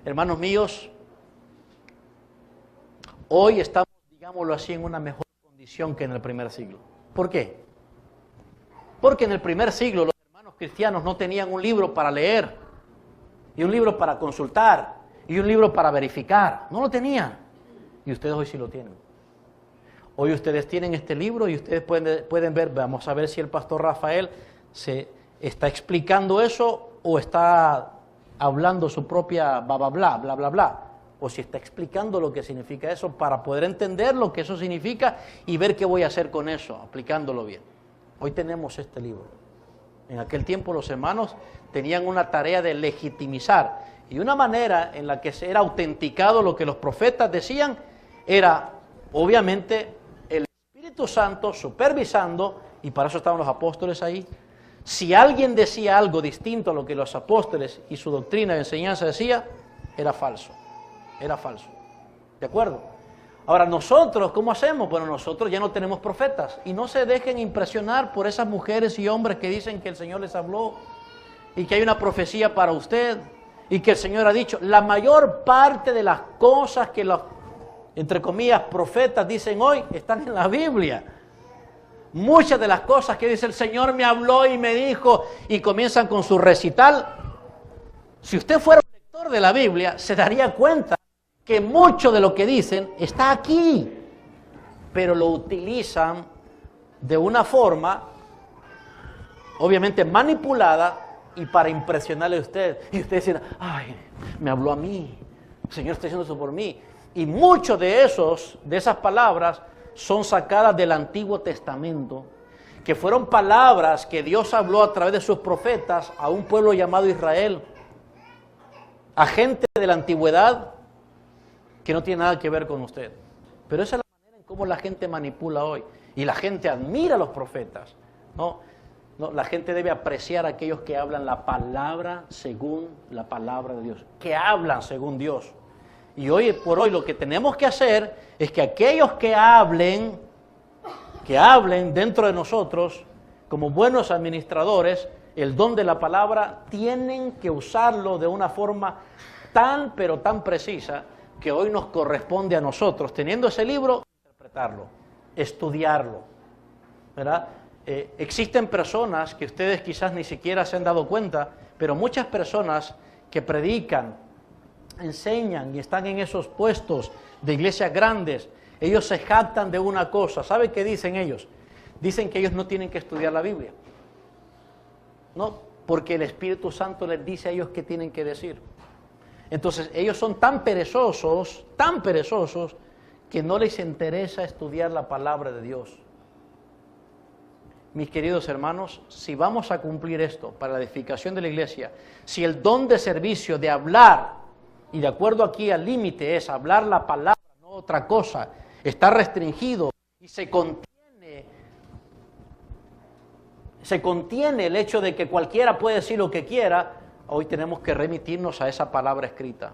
Hermanos míos, hoy estamos, digámoslo así, en una mejor condición que en el primer siglo. ¿Por qué? Porque en el primer siglo los hermanos cristianos no tenían un libro para leer, y un libro para consultar, y un libro para verificar. No lo tenían. Y ustedes hoy sí lo tienen. Hoy ustedes tienen este libro y ustedes pueden ver, vamos a ver si el pastor Rafael se está explicando eso o está hablando su propia bla, bla, bla, bla, bla, bla, o si está explicando lo que significa eso para poder entender lo que eso significa y ver qué voy a hacer con eso, aplicándolo bien. Hoy tenemos este libro. En aquel tiempo los hermanos tenían una tarea de legitimizar y una manera en la que se era autenticado lo que los profetas decían era, obviamente, el Espíritu Santo supervisando, y para eso estaban los apóstoles ahí. Si alguien decía algo distinto a lo que los apóstoles y su doctrina y enseñanza decía, era falso. Era falso. ¿De acuerdo? Ahora, nosotros, ¿cómo hacemos? Bueno, nosotros ya no tenemos profetas. Y no se dejen impresionar por esas mujeres y hombres que dicen que el Señor les habló y que hay una profecía para usted y que el Señor ha dicho. La mayor parte de las cosas que los, entre comillas, profetas dicen hoy están en la Biblia. Muchas de las cosas que dice el Señor me habló y me dijo y comienzan con su recital. Si usted fuera un lector de la Biblia, se daría cuenta que mucho de lo que dicen está aquí, pero lo utilizan de una forma, obviamente manipulada y para impresionarle a usted. Y usted dice, ay, me habló a mí, el Señor está haciendo eso por mí. Y muchos de esas palabras son sacadas del Antiguo Testamento, que fueron palabras que Dios habló a través de sus profetas a un pueblo llamado Israel, a gente de la antigüedad que no tiene nada que ver con usted. Pero esa es la manera en cómo la gente manipula hoy. Y la gente admira a los profetas, ¿no? La gente debe apreciar a aquellos que hablan la palabra según la palabra de Dios, que hablan según Dios. Y hoy por hoy lo que tenemos que hacer es que aquellos que hablen dentro de nosotros, como buenos administradores, el don de la palabra, tienen que usarlo de una forma tan, pero tan precisa, que hoy nos corresponde a nosotros, teniendo ese libro, interpretarlo, estudiarlo, ¿verdad? Existen personas que ustedes quizás ni siquiera se han dado cuenta, pero muchas personas que predican, enseñan y están en esos puestos de iglesias grandes, ellos se jactan de una cosa. ¿Sabe qué dicen ellos? Dicen que ellos no tienen que estudiar la Biblia. No, porque el Espíritu Santo les dice a ellos qué tienen que decir. Entonces ellos son tan perezosos, que no les interesa estudiar la palabra de Dios. Mis queridos hermanos, si vamos a cumplir esto para la edificación de la iglesia, si el don de servicio de hablar, y de acuerdo aquí al límite es hablar la palabra, no otra cosa, está restringido y se contiene el hecho de que cualquiera puede decir lo que quiera, hoy tenemos que remitirnos a esa palabra escrita.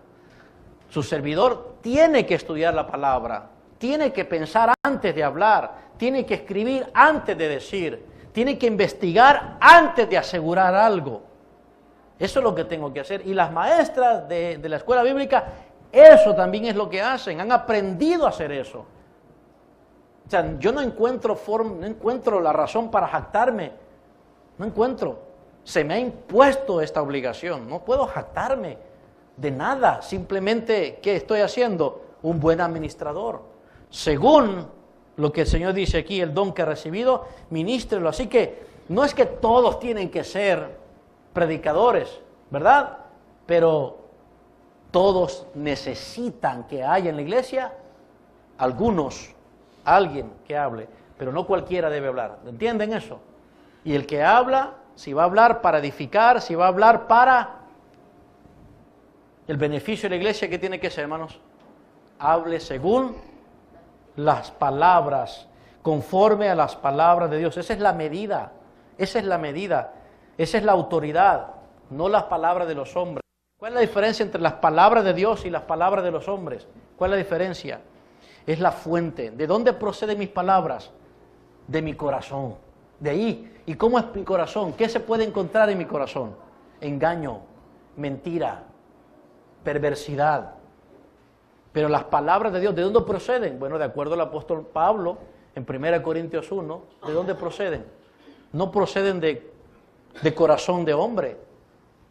Su servidor tiene que estudiar la palabra, tiene que pensar antes de hablar, tiene que escribir antes de decir, tiene que investigar antes de asegurar algo. Eso es lo que tengo que hacer. Y las maestras de la escuela bíblica, eso también es lo que hacen, han aprendido a hacer eso. O sea, yo no encuentro la razón para jactarme, no encuentro. Se me ha impuesto esta obligación, no puedo jactarme de nada, simplemente, ¿qué estoy haciendo? Un buen administrador. Según lo que el Señor dice aquí, el don que he recibido, ministrelo. Así que no es que todos tienen que ser predicadores, ¿verdad? Pero todos necesitan que haya en la iglesia alguien que hable, pero no cualquiera debe hablar. ¿Entienden eso? Y el que habla, si va a hablar para edificar, si va a hablar para el beneficio de la iglesia, ¿qué tiene que ser, hermanos? Hable según las palabras, conforme a las palabras de Dios. Esa es la medida, esa es la autoridad, no las palabras de los hombres. ¿Cuál es la diferencia entre las palabras de Dios y las palabras de los hombres? ¿Cuál es la diferencia? Es la fuente. ¿De dónde proceden mis palabras? De mi corazón. De ahí. ¿Y cómo es mi corazón? ¿Qué se puede encontrar en mi corazón? Engaño, mentira, perversidad. Pero las palabras de Dios, ¿de dónde proceden? Bueno, de acuerdo al apóstol Pablo, en 1 Corintios 1, ¿de dónde proceden? No proceden de corazón de hombre,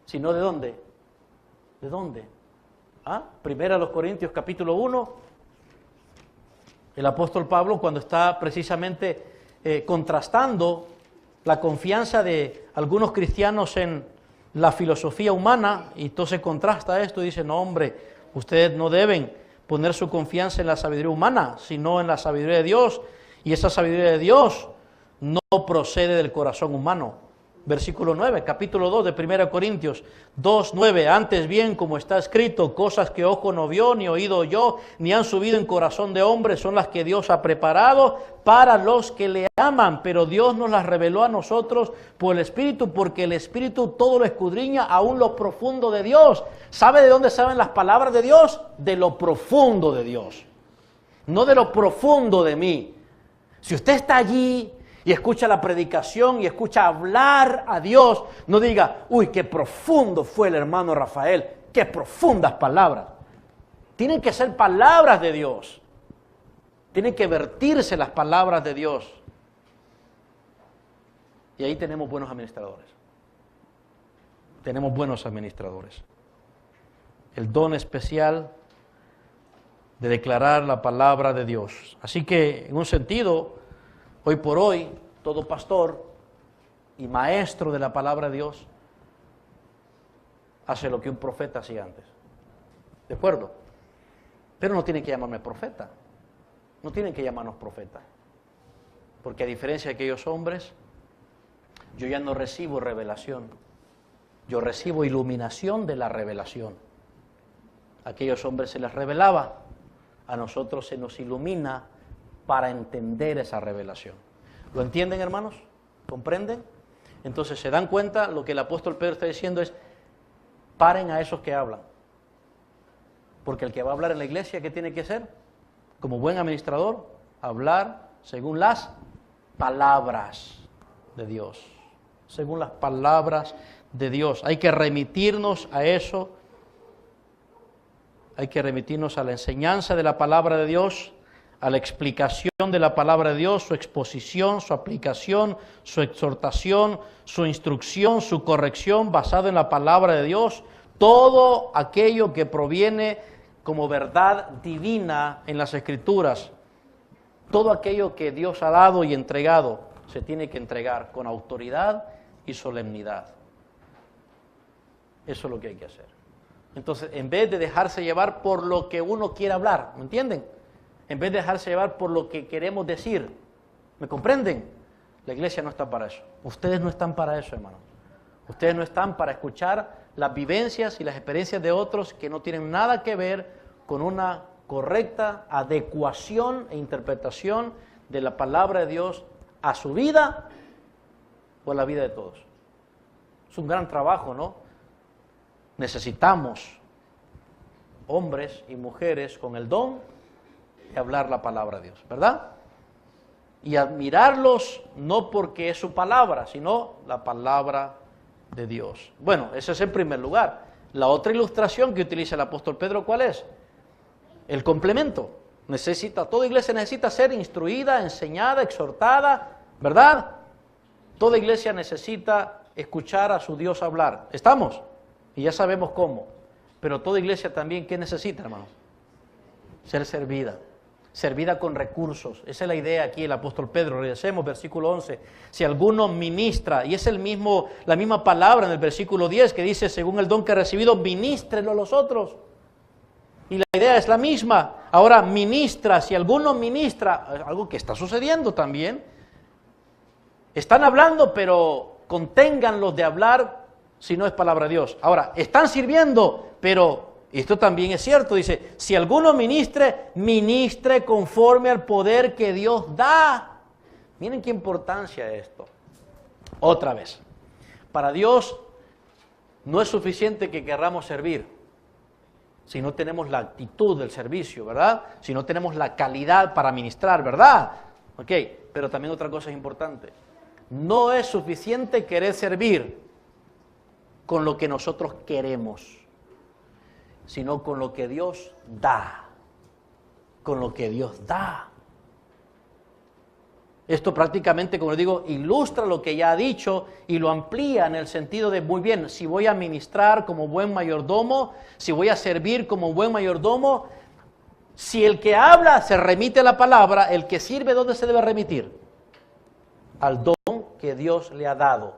sino ¿de dónde? ¿De dónde? 1 Corintios capítulo 1, el apóstol Pablo, cuando está precisamente contrastando la confianza de algunos cristianos en la filosofía humana, y entonces contrasta esto y dice, no hombre, ustedes no deben poner su confianza en la sabiduría humana, sino en la sabiduría de Dios, y esa sabiduría de Dios no procede del corazón humano. Versículo 9, capítulo 2 de 1 Corintios 2, 9, antes bien, como está escrito, cosas que ojo no vio, ni oído oyó, ni han subido en corazón de hombre, son las que Dios ha preparado para los que le aman, pero Dios nos las reveló a nosotros por el Espíritu, porque el Espíritu todo lo escudriña, aún lo profundo de Dios. ¿Sabe de dónde saben las palabras de Dios? De lo profundo de Dios, no de lo profundo de mí. Si usted está allí y escucha la predicación y escucha hablar a Dios, no diga, uy, qué profundo fue el hermano Rafael, qué profundas palabras. Tienen que ser palabras de Dios. Tienen que vertirse las palabras de Dios. Y ahí tenemos buenos administradores. Tenemos buenos administradores. El don especial de declarar la palabra de Dios. Así que, en un sentido, hoy por hoy, todo pastor y maestro de la palabra de Dios hace lo que un profeta hacía antes. ¿De acuerdo? Pero no tienen que llamarme profeta. No tienen que llamarnos profeta. Porque a diferencia de aquellos hombres, yo ya no recibo revelación. Yo recibo iluminación de la revelación. A aquellos hombres se les revelaba, a nosotros se nos ilumina para entender esa revelación. ¿Lo entienden, hermanos? ¿Comprenden? Entonces, ¿se dan cuenta? Lo que el apóstol Pedro está diciendo es, paren a esos que hablan. Porque el que va a hablar en la iglesia, ¿qué tiene que hacer? Como buen administrador, hablar según las palabras de Dios. Según las palabras de Dios. Hay que remitirnos a eso. Hay que remitirnos a la enseñanza de la palabra de Dios, a la explicación de la palabra de Dios, su exposición, su aplicación, su exhortación, su instrucción, su corrección basado en la palabra de Dios, todo aquello que proviene como verdad divina en las Escrituras, todo aquello que Dios ha dado y entregado, se tiene que entregar con autoridad y solemnidad. Eso es lo que hay que hacer. Entonces, en vez de dejarse llevar por lo que uno quiere hablar, ¿me entienden? En vez de dejarse llevar por lo que queremos decir, ¿me comprenden? La iglesia no está para eso. Ustedes no están para eso, hermanos. Ustedes no están para escuchar las vivencias y las experiencias de otros que no tienen nada que ver con una correcta adecuación e interpretación de la palabra de Dios a su vida o a la vida de todos. Es un gran trabajo, ¿no? Necesitamos hombres y mujeres con el don de hablar la palabra de Dios, ¿verdad? Y admirarlos no porque es su palabra, sino la palabra de Dios. Bueno, ese es en primer lugar. La otra ilustración que utiliza el apóstol Pedro, ¿cuál es? El complemento. Toda iglesia necesita ser instruida, enseñada, exhortada, ¿verdad? Toda iglesia necesita escuchar a su Dios hablar. ¿Estamos? Y ya sabemos cómo. Pero toda iglesia también, ¿qué necesita, hermanos? Ser servida. Servida con recursos. Esa es la idea aquí del apóstol Pedro. Regresemos, versículo 11. Si alguno ministra, y es la misma palabra en el versículo 10 que dice, según el don que ha recibido, ministrenlo a los otros. Y la idea es la misma. Ahora, ministra, si alguno ministra, algo que está sucediendo también. Están hablando, pero conténganlos de hablar si no es palabra de Dios. Ahora, están sirviendo, pero esto también es cierto, dice, si alguno ministre, ministre conforme al poder que Dios da. Miren qué importancia es esto. Otra vez, para Dios no es suficiente que querramos servir, si no tenemos la actitud del servicio, ¿verdad? Si no tenemos la calidad para ministrar, ¿verdad? Ok, pero también otra cosa es importante. No es suficiente querer servir con lo que nosotros queremos, sino con lo que Dios da. Con lo que Dios da. Esto prácticamente, como les digo, ilustra lo que ya ha dicho y lo amplía en el sentido de, muy bien, si voy a ministrar como buen mayordomo, si voy a servir como buen mayordomo, si el que habla se remite a la palabra, el que sirve, ¿dónde se debe remitir? Al don que Dios le ha dado.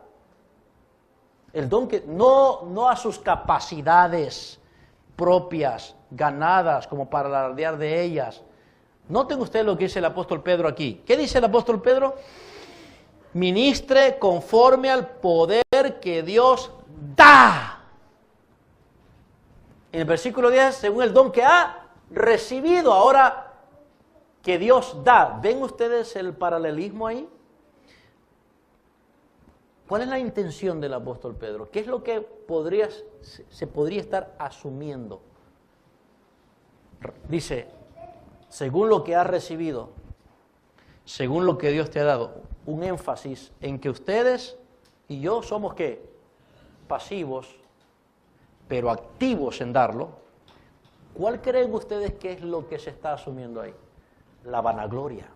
El don que, no a sus capacidades propias, ganadas, como para alardear de ellas. Noten ustedes lo que dice el apóstol Pedro aquí. ¿Qué dice el apóstol Pedro? Ministre conforme al poder que Dios da. En el versículo 10, según el don que ha recibido. Ahora, que Dios da. ¿Ven ustedes el paralelismo ahí? ¿Cuál es la intención del apóstol Pedro? ¿Qué es lo que se podría estar asumiendo? Dice, según lo que has recibido, según lo que Dios te ha dado, un énfasis en que ustedes y yo somos, ¿qué? Pasivos, pero activos en darlo. ¿Cuál creen ustedes que es lo que se está asumiendo ahí? La vanagloria.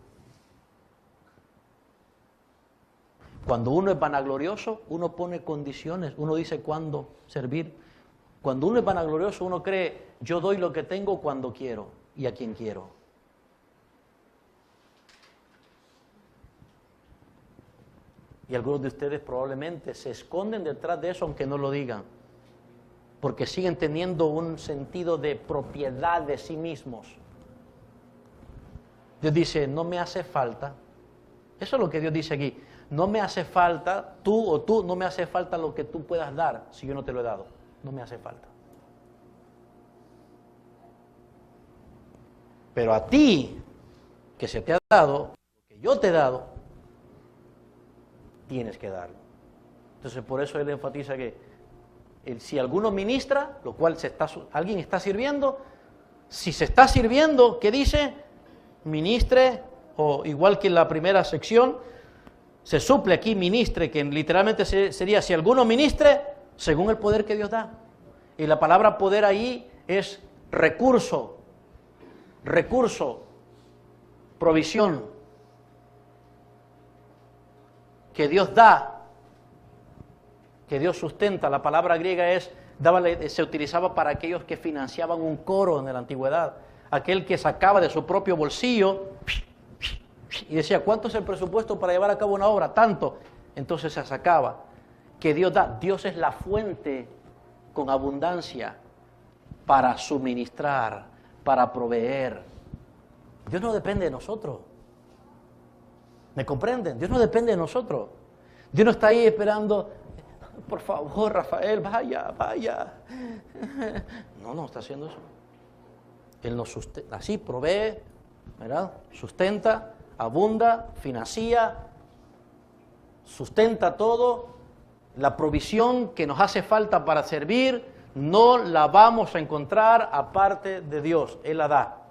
Cuando uno es vanaglorioso, uno pone condiciones, uno dice cuándo servir. Cuando uno es vanaglorioso, uno cree, yo doy lo que tengo cuando quiero y a quien quiero. Y algunos de ustedes probablemente se esconden detrás de eso, aunque no lo digan, porque siguen teniendo un sentido de propiedad de sí mismos. Dios dice, no me hace falta. Eso es lo que Dios dice aquí. No me hace falta, tú, no me hace falta lo que tú puedas dar si yo no te lo he dado. No me hace falta. Pero a ti, que se te ha dado, lo que yo te he dado, tienes que darlo. Entonces, por eso él enfatiza que si alguno ministra, lo cual alguien está sirviendo, si se está sirviendo, ¿qué dice? Ministre, o igual que en la primera sección, se suple aquí ministre, que literalmente sería si alguno ministre, según el poder que Dios da. Y la palabra poder ahí es recurso, provisión, que Dios da, que Dios sustenta. La palabra griega se utilizaba para aquellos que financiaban un coro en la antigüedad, aquel que sacaba de su propio bolsillo y decía, ¿cuánto es el presupuesto para llevar a cabo una obra? Tanto. Entonces se sacaba. Que Dios da. Dios es la fuente con abundancia para suministrar, para proveer. Dios no depende de nosotros. ¿Me comprenden? Dios no depende de nosotros. Dios no está ahí esperando, por favor, Rafael, vaya, vaya. No está haciendo eso. Él nos sustenta, así provee, ¿verdad? Sustenta, abunda, financia, sustenta todo. La provisión que nos hace falta para servir no la vamos a encontrar aparte de Dios. Él la da.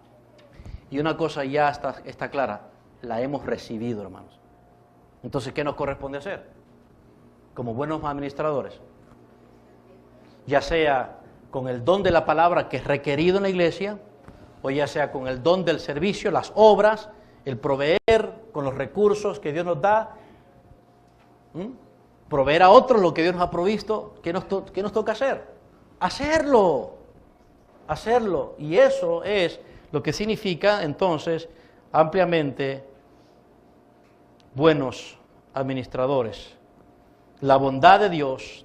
Y una cosa ya está clara, la hemos recibido, hermanos. Entonces, ¿qué nos corresponde hacer? Como buenos administradores, ya sea con el don de la palabra que es requerido en la iglesia, o ya sea con el don del servicio, las obras, el proveer con los recursos que Dios nos da, proveer a otros lo que Dios nos ha provisto. ¿Qué nos toca hacer? Hacerlo. Y eso es lo que significa entonces ampliamente buenos administradores. La bondad de Dios,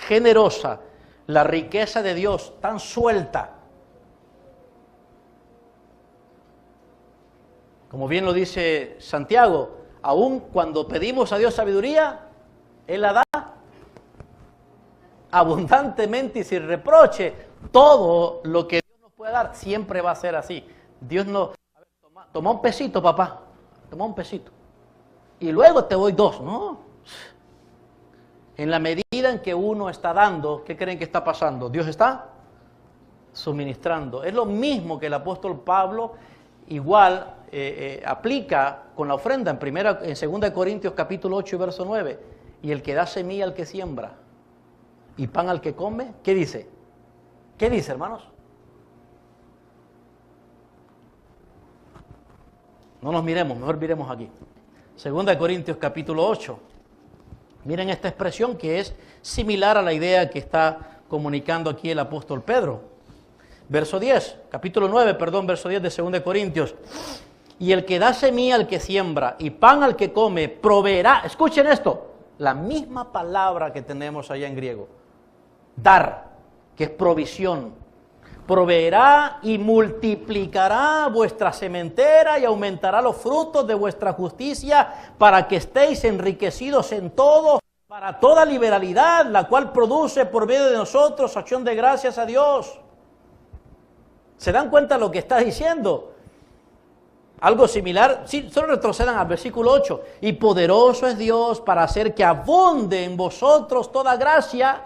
generosa, la riqueza de Dios tan suelta. Como bien lo dice Santiago, aun cuando pedimos a Dios sabiduría, Él la da abundantemente y sin reproche. Todo lo que Dios nos puede dar siempre va a ser así. Dios no, a ver, toma un pesito, papá, toma un pesito, y luego te doy 2, ¿no? En la medida en que uno está dando, ¿qué creen que está pasando? Dios está suministrando. Es lo mismo que el apóstol Pablo igual aplica con la ofrenda en 2 Corintios capítulo 8 y verso 9. Y el que da semilla al que siembra y pan al que come, ¿qué dice? ¿Qué dice, hermanos? No nos miremos, mejor miremos aquí. 2 Corintios capítulo 8. Miren esta expresión que es similar a la idea que está comunicando aquí el apóstol Pedro. Verso 10, verso 10 de 2 Corintios. Y el que da semilla al que siembra y pan al que come, proveerá. Escuchen esto, la misma palabra que tenemos allá en griego. Dar, que es provisión. Proveerá y multiplicará vuestra sementera y aumentará los frutos de vuestra justicia para que estéis enriquecidos en todo, para toda liberalidad, la cual produce por medio de nosotros acción de gracias a Dios. ¿Se dan cuenta de lo que está diciendo? Algo similar, sí, solo retrocedan al versículo 8. Y poderoso es Dios para hacer que abunde en vosotros toda gracia,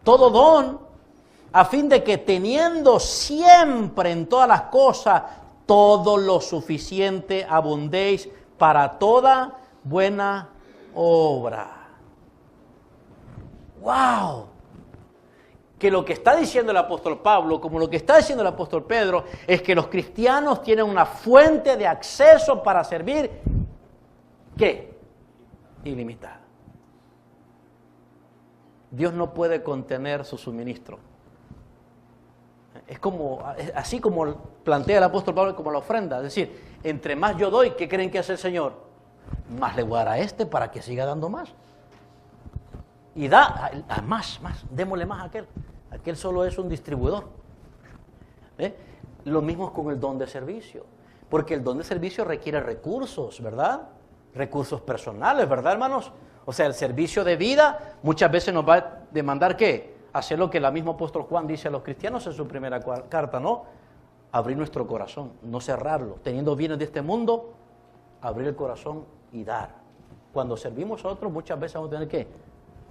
todo don, a fin de que teniendo siempre en todas las cosas todo lo suficiente abundéis para toda buena obra. ¡Wow! Que lo que está diciendo el apóstol Pablo, como lo que está diciendo el apóstol Pedro, es que los cristianos tienen una fuente de acceso para servir, ¿qué? Ilimitada. Dios no puede contener su suministro. Es así como plantea el apóstol Pablo, como la ofrenda. Es decir, entre más yo doy, ¿qué creen que hace el Señor? Más le voy a dar a este para que siga dando más. Y da más, démosle más a aquel. Aquel solo es un distribuidor. Lo mismo es con el don de servicio. Porque el don de servicio requiere recursos, ¿verdad? Recursos personales, ¿verdad, hermanos? O sea, el servicio de vida muchas veces nos va a demandar, ¿qué? Hacer lo que el mismo apóstol Juan dice a los cristianos en su primera carta, ¿no? Abrir nuestro corazón, no cerrarlo. Teniendo bienes de este mundo, abrir el corazón y dar. Cuando servimos a otros, muchas veces vamos a tener que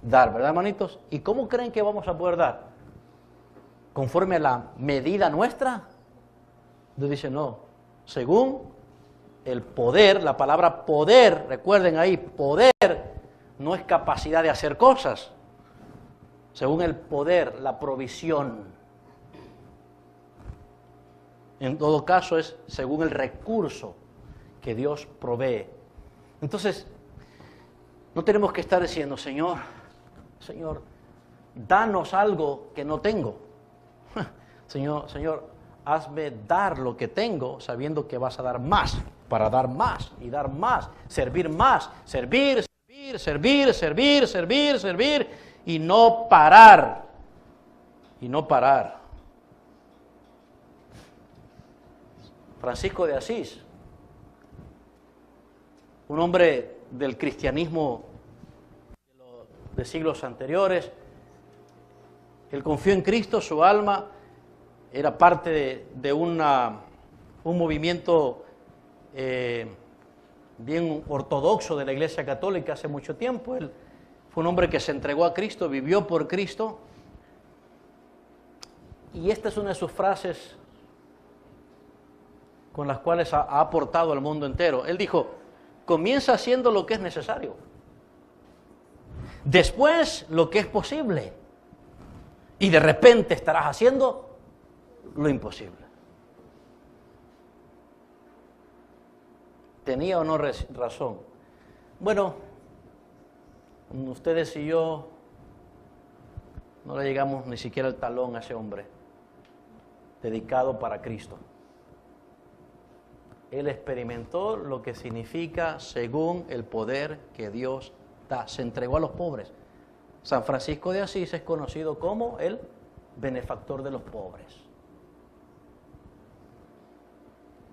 dar, ¿verdad, hermanitos? ¿Y cómo creen que vamos a poder dar? ¿Conforme a la medida nuestra? Dios dice, no. Según el poder, la palabra poder, recuerden ahí, poder no es capacidad de hacer cosas. Según el poder, la provisión. En todo caso es según el recurso que Dios provee. Entonces, no tenemos que estar diciendo, Señor, danos algo que no tengo. Señor, hazme dar lo que tengo, sabiendo que vas a dar más, para dar más y dar más, servir más, servir. y no parar. Y no parar. Francisco de Asís, un hombre del cristianismo de siglos anteriores, él confió en Cristo, su alma era parte de un movimiento bien ortodoxo de la Iglesia Católica hace mucho tiempo. Él fue un hombre que se entregó a Cristo, vivió por Cristo, y esta es una de sus frases con las cuales ha aportado al mundo entero. Él dijo: comienza haciendo lo que es necesario, después lo que es posible, y de repente estarás haciendo lo imposible. ¿Tenía o no razón? Bueno, ustedes y yo no le llegamos ni siquiera el talón a ese hombre dedicado para Cristo. Él experimentó lo que significa según el poder que Dios da. Se entregó a los pobres. San Francisco de Asís es conocido como el benefactor de los pobres.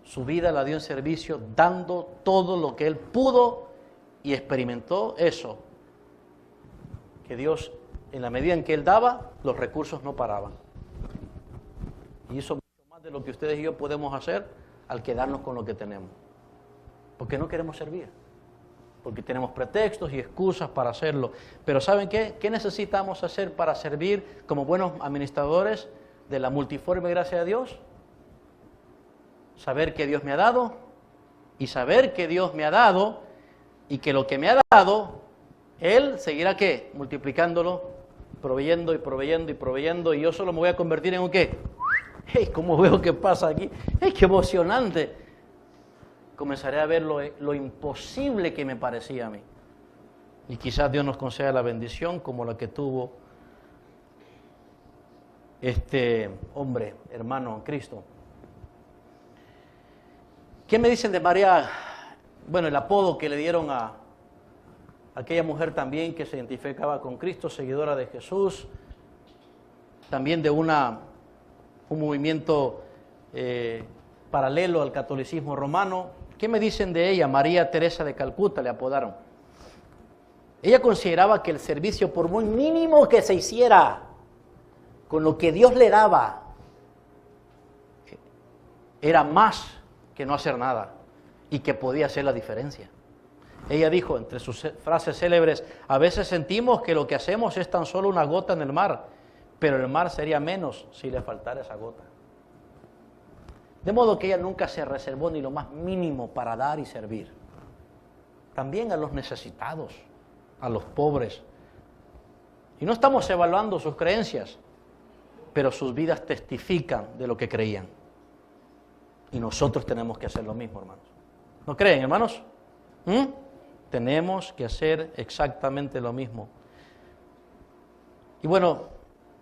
Su vida la dio en servicio, dando todo lo que él pudo, y experimentó eso, que Dios, en la medida en que él daba, los recursos no paraban. Y hizo mucho más de lo que ustedes y yo podemos hacer al quedarnos con lo que tenemos. Porque no queremos servir. Porque tenemos pretextos y excusas para hacerlo. Pero ¿saben qué? ¿Qué necesitamos hacer para servir como buenos administradores de la multiforme gracia de Dios? Saber que Dios me ha dado, y saber que Dios me ha dado, y que lo que me ha dado, Él seguirá ¿qué? Multiplicándolo, proveyendo y proveyendo y proveyendo, y yo solo me voy a convertir en un ¿qué? ¡Hey! ¿Cómo veo que pasa aquí? ¡Hey! ¡Qué emocionante! Comenzaré a ver lo imposible que me parecía a mí. Y quizás Dios nos conceda la bendición como la que tuvo este hombre, hermano en Cristo. ¿Qué me dicen de María? Bueno, el apodo que le dieron a aquella mujer también que se identificaba con Cristo, seguidora de Jesús, también de un movimiento paralelo al catolicismo romano. ¿Qué me dicen de ella? María Teresa de Calcuta le apodaron. Ella consideraba que el servicio, por muy mínimo que se hiciera, con lo que Dios le daba, era más que no hacer nada, y que podía hacer la diferencia. Ella dijo, entre sus frases célebres: a veces sentimos que lo que hacemos es tan solo una gota en el mar, pero el mar sería menos si le faltara esa gota. De modo que ella nunca se reservó ni lo más mínimo para dar y servir. También a los necesitados, a los pobres. Y no estamos evaluando sus creencias, pero sus vidas testifican de lo que creían. Y nosotros tenemos que hacer lo mismo, hermanos. ¿No creen, hermanos? Tenemos que hacer exactamente lo mismo. Y bueno,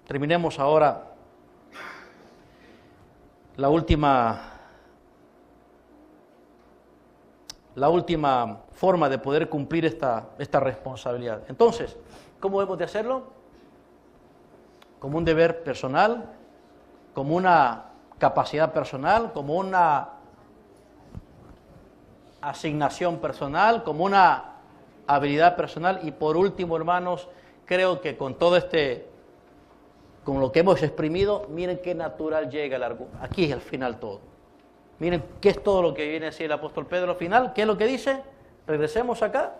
terminemos ahora la última forma de poder cumplir esta responsabilidad. Entonces, ¿cómo debemos de hacerlo? Como un deber personal, como una capacidad personal, como una asignación personal, como una habilidad personal. Y por último, hermanos, creo que con todo con lo que hemos exprimido, miren qué natural llega aquí es al final todo. Miren qué es todo lo que viene a decir el apóstol Pedro al final. ¿Qué es lo que dice? Regresemos acá.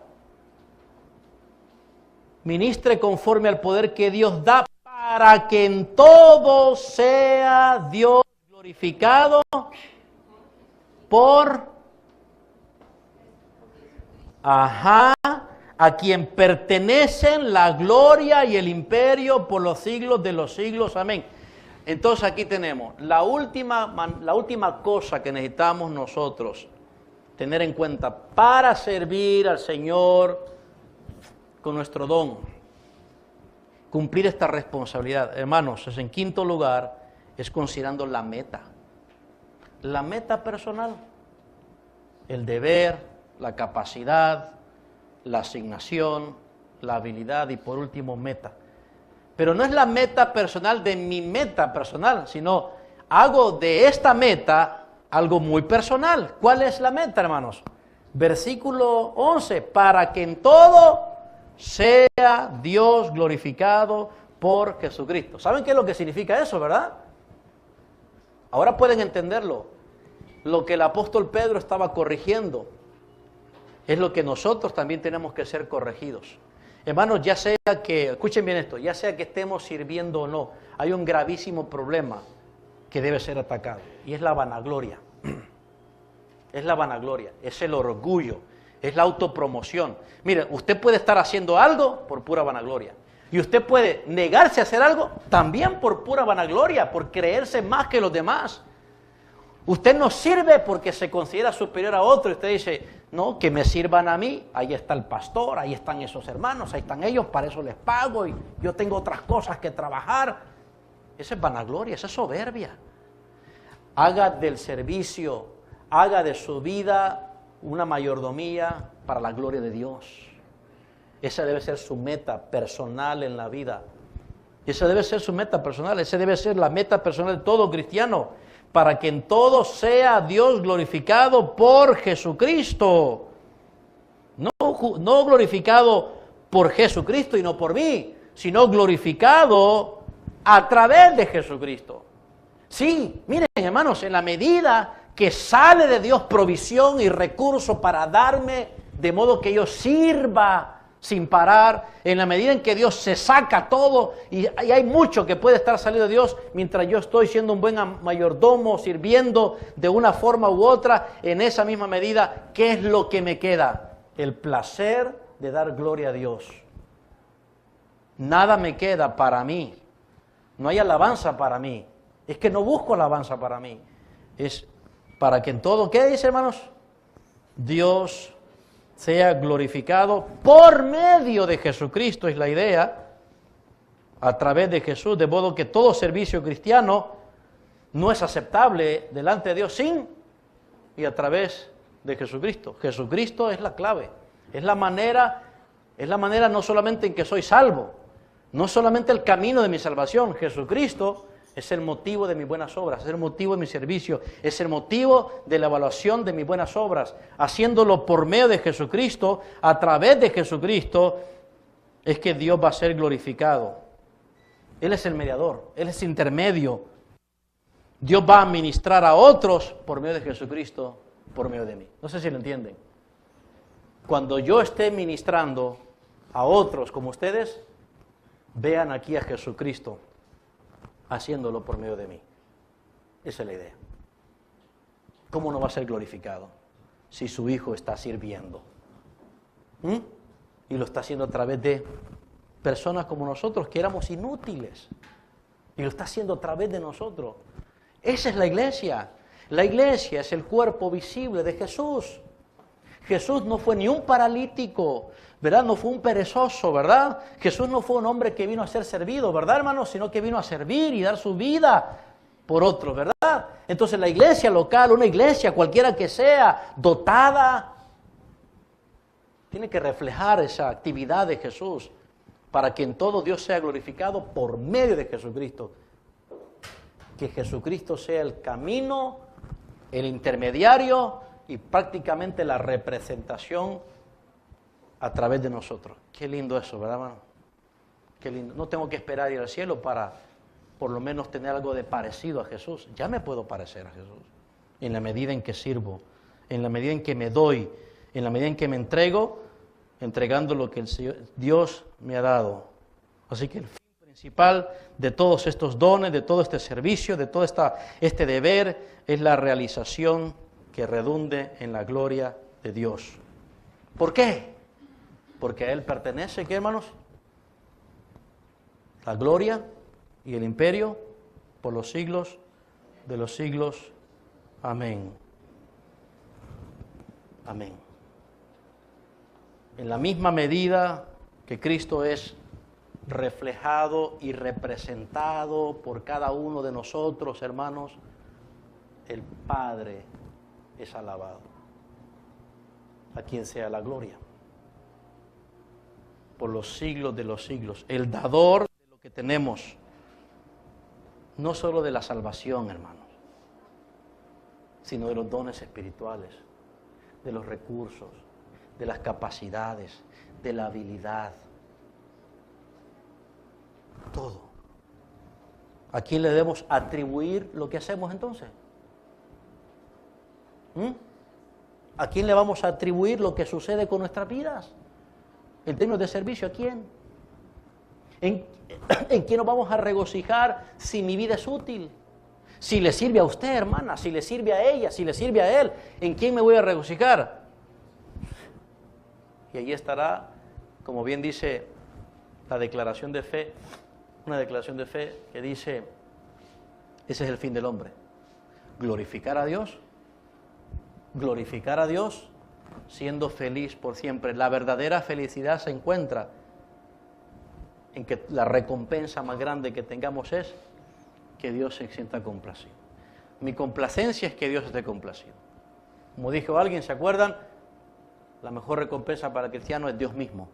Ministre conforme al poder que Dios da, para que en todo sea Dios glorificado por a quien pertenecen la gloria y el imperio por los siglos de los siglos. Amén. Entonces aquí tenemos la última cosa que necesitamos nosotros tener en cuenta para servir al Señor con nuestro don, cumplir esta responsabilidad. Hermanos, en quinto lugar, es considerando la meta personal, el deber, la capacidad, la asignación, la habilidad y por último meta. Pero no es la meta personal de mi meta personal, sino hago de esta meta algo muy personal. ¿Cuál es la meta, hermanos? Versículo 11, para que en todo sea Dios glorificado por Jesucristo. ¿Saben qué es lo que significa eso, verdad? Ahora pueden entenderlo. Lo que el apóstol Pedro estaba corrigiendo es lo que nosotros también tenemos que ser corregidos. Hermanos, ya sea que, escuchen bien esto, ya sea que estemos sirviendo o no, hay un gravísimo problema que debe ser atacado, y es la vanagloria. Es la vanagloria, es el orgullo, es la autopromoción. Mire, usted puede estar haciendo algo por pura vanagloria, y usted puede negarse a hacer algo también por pura vanagloria, por creerse más que los demás. Usted no sirve porque se considera superior a otro, y usted dice, no, que me sirvan a mí, ahí está el pastor, ahí están esos hermanos, ahí están ellos, para eso les pago, y yo tengo otras cosas que trabajar. Esa es vanagloria, esa es soberbia. Haga del servicio, haga de su vida una mayordomía para la gloria de Dios. Esa debe ser su meta personal en la vida. Esa debe ser su meta personal, esa debe ser la meta personal de todo cristiano, para que en todo sea Dios glorificado por Jesucristo. No glorificado por Jesucristo y no por mí, sino glorificado a través de Jesucristo. Sí, miren, hermanos, en la medida que sale de Dios provisión y recurso para darme, de modo que yo sirva sin parar, en la medida en que Dios se saca todo, y hay mucho que puede estar saliendo de Dios, mientras yo estoy siendo un buen mayordomo, sirviendo de una forma u otra, en esa misma medida, ¿qué es lo que me queda? El placer de dar gloria a Dios. Nada me queda para mí, no hay alabanza para mí, es que no busco alabanza para mí, es para que en todo, ¿qué dice, hermanos? Dios sea glorificado por medio de Jesucristo, es la idea, a través de Jesús, de modo que todo servicio cristiano no es aceptable delante de Dios sin y a través de Jesucristo. Jesucristo es la clave, es la manera no solamente en que soy salvo, no solamente el camino de mi salvación. Jesucristo es el motivo de mis buenas obras, es el motivo de mi servicio, es el motivo de la evaluación de mis buenas obras. Haciéndolo por medio de Jesucristo, a través de Jesucristo, es que Dios va a ser glorificado. Él es el mediador, Él es intermedio. Dios va a ministrar a otros por medio de Jesucristo, por medio de mí. No sé si lo entienden. Cuando yo esté ministrando a otros como ustedes, vean aquí a Jesucristo haciéndolo por medio de mí. Esa es la idea. ¿Cómo no va a ser glorificado si su Hijo está sirviendo? Y lo está haciendo a través de personas como nosotros, que éramos inútiles. Y lo está haciendo a través de nosotros. Esa es la iglesia. La iglesia es el cuerpo visible de Jesús. Jesús no fue ni un paralítico, ¿verdad? No fue un perezoso, ¿verdad? Jesús no fue un hombre que vino a ser servido, ¿verdad, hermanos? Sino que vino a servir y dar su vida por otros, ¿verdad? Entonces la iglesia local, una iglesia cualquiera que sea, dotada, tiene que reflejar esa actividad de Jesús para que en todo Dios sea glorificado por medio de Jesucristo. Que Jesucristo sea el camino, el intermediario y prácticamente la representación a través de nosotros. Qué lindo eso, ¿verdad, hermano? Qué lindo. No tengo que esperar ir al cielo para por lo menos tener algo de parecido a Jesús. Ya me puedo parecer a Jesús en la medida en que sirvo, en la medida en que me doy, en la medida en que me entrego, entregando lo que el Señor, Dios me ha dado. Así que el fin principal de todos estos dones, de todo este servicio, de todo este deber, es la realización que redunde en la gloria de Dios. ¿Por qué? Porque a Él pertenece, ¿qué, hermanos? La gloria y el imperio por los siglos de los siglos. Amén. Amén. En la misma medida que Cristo es reflejado y representado por cada uno de nosotros, hermanos, el Padre es alabado. A quien sea la gloria por los siglos de los siglos. El dador de lo que tenemos, no solo de la salvación, hermanos, sino de los dones espirituales, de los recursos, de las capacidades, de la habilidad. Todo. ¿A quién le debemos atribuir lo que hacemos entonces? ¿A quién le vamos a atribuir lo que sucede con nuestras vidas? En términos de servicio, ¿a quién? ¿En quién nos vamos a regocijar si mi vida es útil? Si le sirve a usted, hermana, si le sirve a ella, si le sirve a él, ¿en quién me voy a regocijar? Y allí estará, como bien dice la declaración de fe, una declaración de fe que dice, ese es el fin del hombre, glorificar a Dios siendo feliz por siempre. La verdadera felicidad se encuentra en que la recompensa más grande que tengamos es que Dios se sienta complacido. Mi complacencia es que Dios esté complacido. Como dijo alguien, ¿se acuerdan? La mejor recompensa para el cristiano es Dios mismo.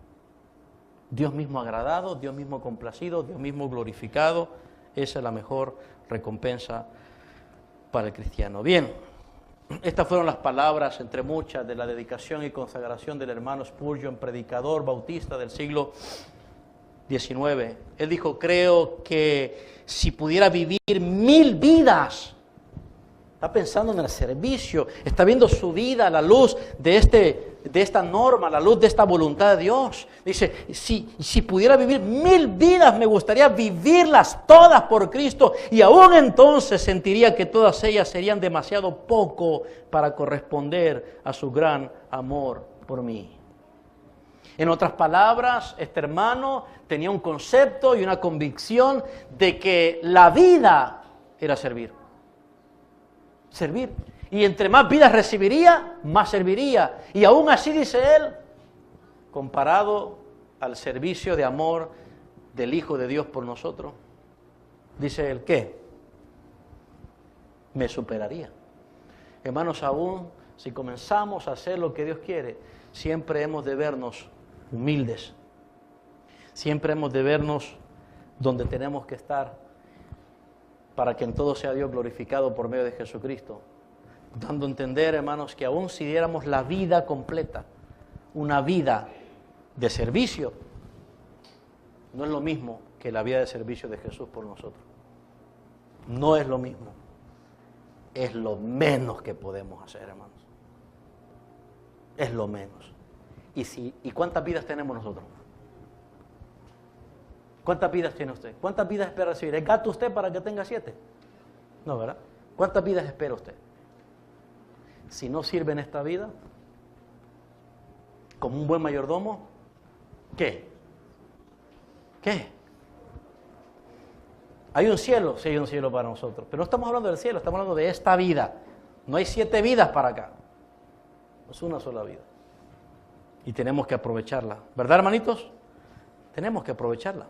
Dios mismo agradado, Dios mismo complacido, Dios mismo glorificado. Esa es la mejor recompensa para el cristiano. Bien, estas fueron las palabras, entre muchas, de la dedicación y consagración del hermano Spurgeon, predicador bautista del siglo XIX. Él dijo, creo que si pudiera vivir 1000 vidas, está pensando en el servicio, está viendo su vida a la luz de esta norma, a la luz de esta voluntad de Dios. Dice, si pudiera vivir 1000 vidas, me gustaría vivirlas todas por Cristo, y aún entonces sentiría que todas ellas serían demasiado poco para corresponder a su gran amor por mí. En otras palabras, este hermano tenía un concepto y una convicción de que la vida era servir. Servir. Y entre más vidas recibiría, más serviría. Y aún así, dice él, comparado al servicio de amor del Hijo de Dios por nosotros, dice él, ¿qué? Me superaría. Hermanos, aún si comenzamos a hacer lo que Dios quiere, siempre hemos de vernos humildes. Siempre hemos de vernos donde tenemos que estar para que en todo sea Dios glorificado por medio de Jesucristo. Dando a entender, hermanos, que aún si diéramos la vida completa, una vida de servicio, no es lo mismo que la vida de servicio de Jesús por nosotros. No es lo mismo. Es lo menos que podemos hacer, hermanos. Es lo menos. ¿Y cuántas vidas tenemos nosotros? ¿Cuántas vidas tiene usted? ¿Cuántas vidas espera recibir? ¿Es gato usted para que tenga 7? No, ¿verdad? ¿Cuántas vidas espera usted? Si no sirve en esta vida, como un buen mayordomo, ¿qué? ¿Qué? ¿Hay un cielo? Sí, hay un cielo para nosotros. Pero no estamos hablando del cielo, estamos hablando de esta vida. No hay 7 vidas para acá. Es una sola vida. Y tenemos que aprovecharla. ¿Verdad, hermanitos? Tenemos que aprovecharla.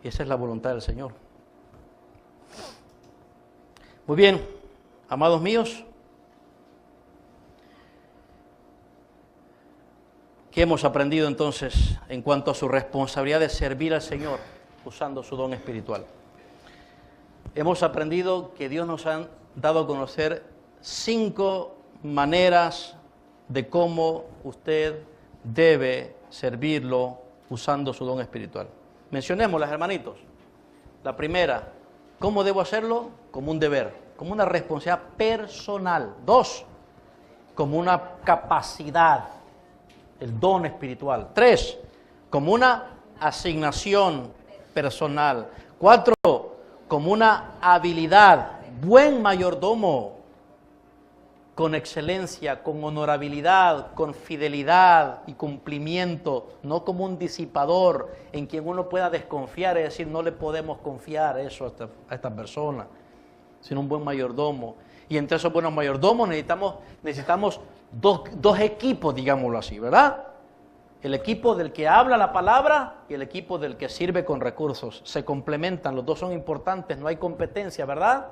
Y esa es la voluntad del Señor. Muy bien, amados míos, ¿qué hemos aprendido entonces en cuanto a su responsabilidad de servir al Señor usando su don espiritual? Hemos aprendido que Dios nos ha dado a conocer 5 maneras de cómo usted debe servirlo usando su don espiritual. Mencionémoslas, hermanitos. La primera, ¿cómo debo hacerlo? Como un deber, como una responsabilidad personal. 2, como una capacidad, el don espiritual. 3, como una asignación personal. 4, como una habilidad, buen mayordomo, con excelencia, con honorabilidad, con fidelidad y cumplimiento, no como un disipador en quien uno pueda desconfiar, es decir, no le podemos confiar eso a esta persona, sino un buen mayordomo. Y entre esos buenos mayordomos necesitamos dos equipos, digámoslo así, ¿verdad? El equipo del que habla la palabra y el equipo del que sirve con recursos. Se complementan, los dos son importantes, no hay competencia, ¿verdad?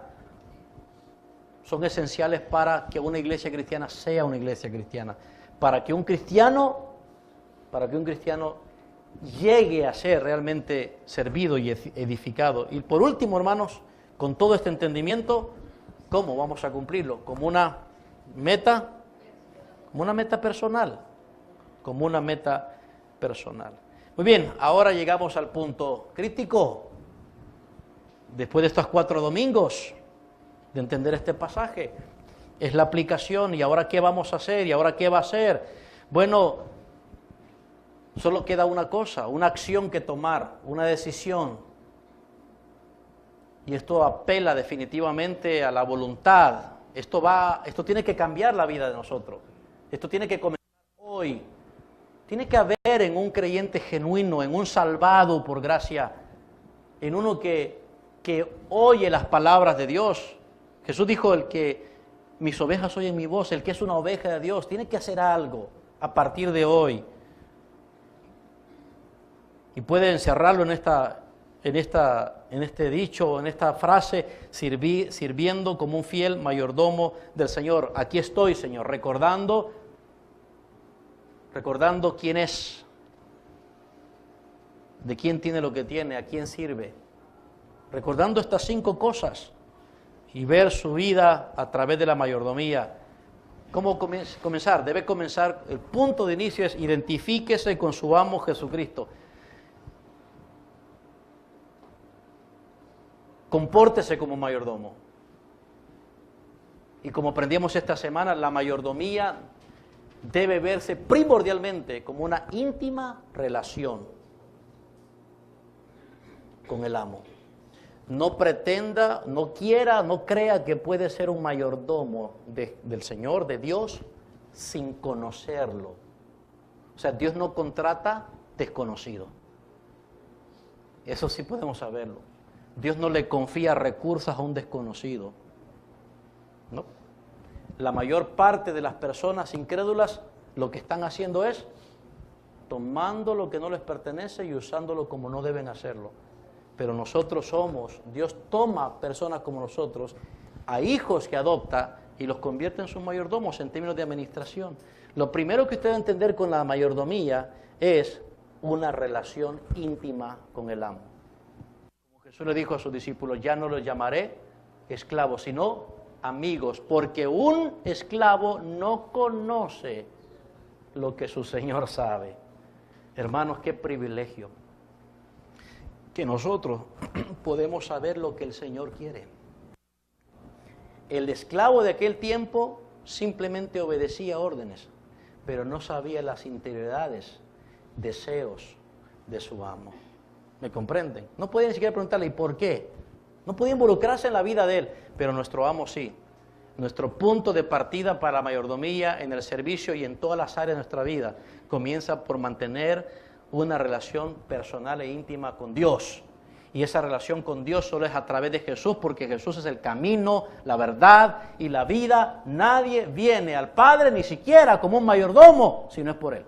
Son esenciales para que una iglesia cristiana sea una iglesia cristiana. Para que un cristiano llegue a ser realmente servido y edificado. Y por último, hermanos, con todo este entendimiento, ¿cómo vamos a cumplirlo? Como una meta personal, como una meta personal. Muy bien, ahora llegamos al punto crítico. Después de estos 4 domingos de entender este pasaje, es la aplicación. ¿Y ahora qué vamos a hacer? ¿Y ahora qué va a hacer? Bueno, solo queda una cosa, una acción que tomar, una decisión. Y esto apela definitivamente a la voluntad. Esto tiene que cambiar la vida de nosotros. Esto tiene que comenzar hoy. Tiene que haber en un creyente genuino, en un salvado por gracia, en uno que oye las palabras de Dios. Jesús dijo, el que mis ovejas oyen mi voz, el que es una oveja de Dios, tiene que hacer algo a partir de hoy. Y puede encerrarlo en este dicho, en esta frase, sirviendo como un fiel mayordomo del Señor. Aquí estoy, Señor, recordando quién es, de quién tiene lo que tiene, a quién sirve. Recordando estas 5 cosas y ver su vida a través de la mayordomía. ¿Cómo comenzar? Debe comenzar, el punto de inicio es identifíquese con su amo Jesucristo. Compórtese como mayordomo. Y como aprendimos esta semana, la mayordomía debe verse primordialmente como una íntima relación con el amo. No pretenda, no quiera, no crea que puede ser un mayordomo del Señor, de Dios, sin conocerlo. O sea, Dios no contrata desconocido. Eso sí podemos saberlo. Dios no le confía recursos a un desconocido. ¿No? La mayor parte de las personas incrédulas lo que están haciendo es tomando lo que no les pertenece y usándolo como no deben hacerlo. Pero nosotros Dios toma personas como nosotros, a hijos que adopta y los convierte en sus mayordomos en términos de administración. Lo primero que usted debe entender con la mayordomía es una relación íntima con el amo. Como Jesús le dijo a sus discípulos, ya no los llamaré esclavos, sino amigos, porque un esclavo no conoce lo que su Señor sabe. Hermanos, qué privilegio que nosotros podemos saber lo que el Señor quiere. El esclavo de aquel tiempo simplemente obedecía órdenes, pero no sabía las interioridades, deseos de su amo. ¿Me comprenden? No podía ni siquiera preguntarle, ¿y por qué? No podía involucrarse en la vida de él, pero nuestro amo sí. Nuestro punto de partida para la mayordomía en el servicio y en todas las áreas de nuestra vida comienza por mantener una relación personal e íntima con Dios. Y esa relación con Dios solo es a través de Jesús, porque Jesús es el camino, la verdad y la vida. Nadie viene al Padre ni siquiera como un mayordomo si no es por Él.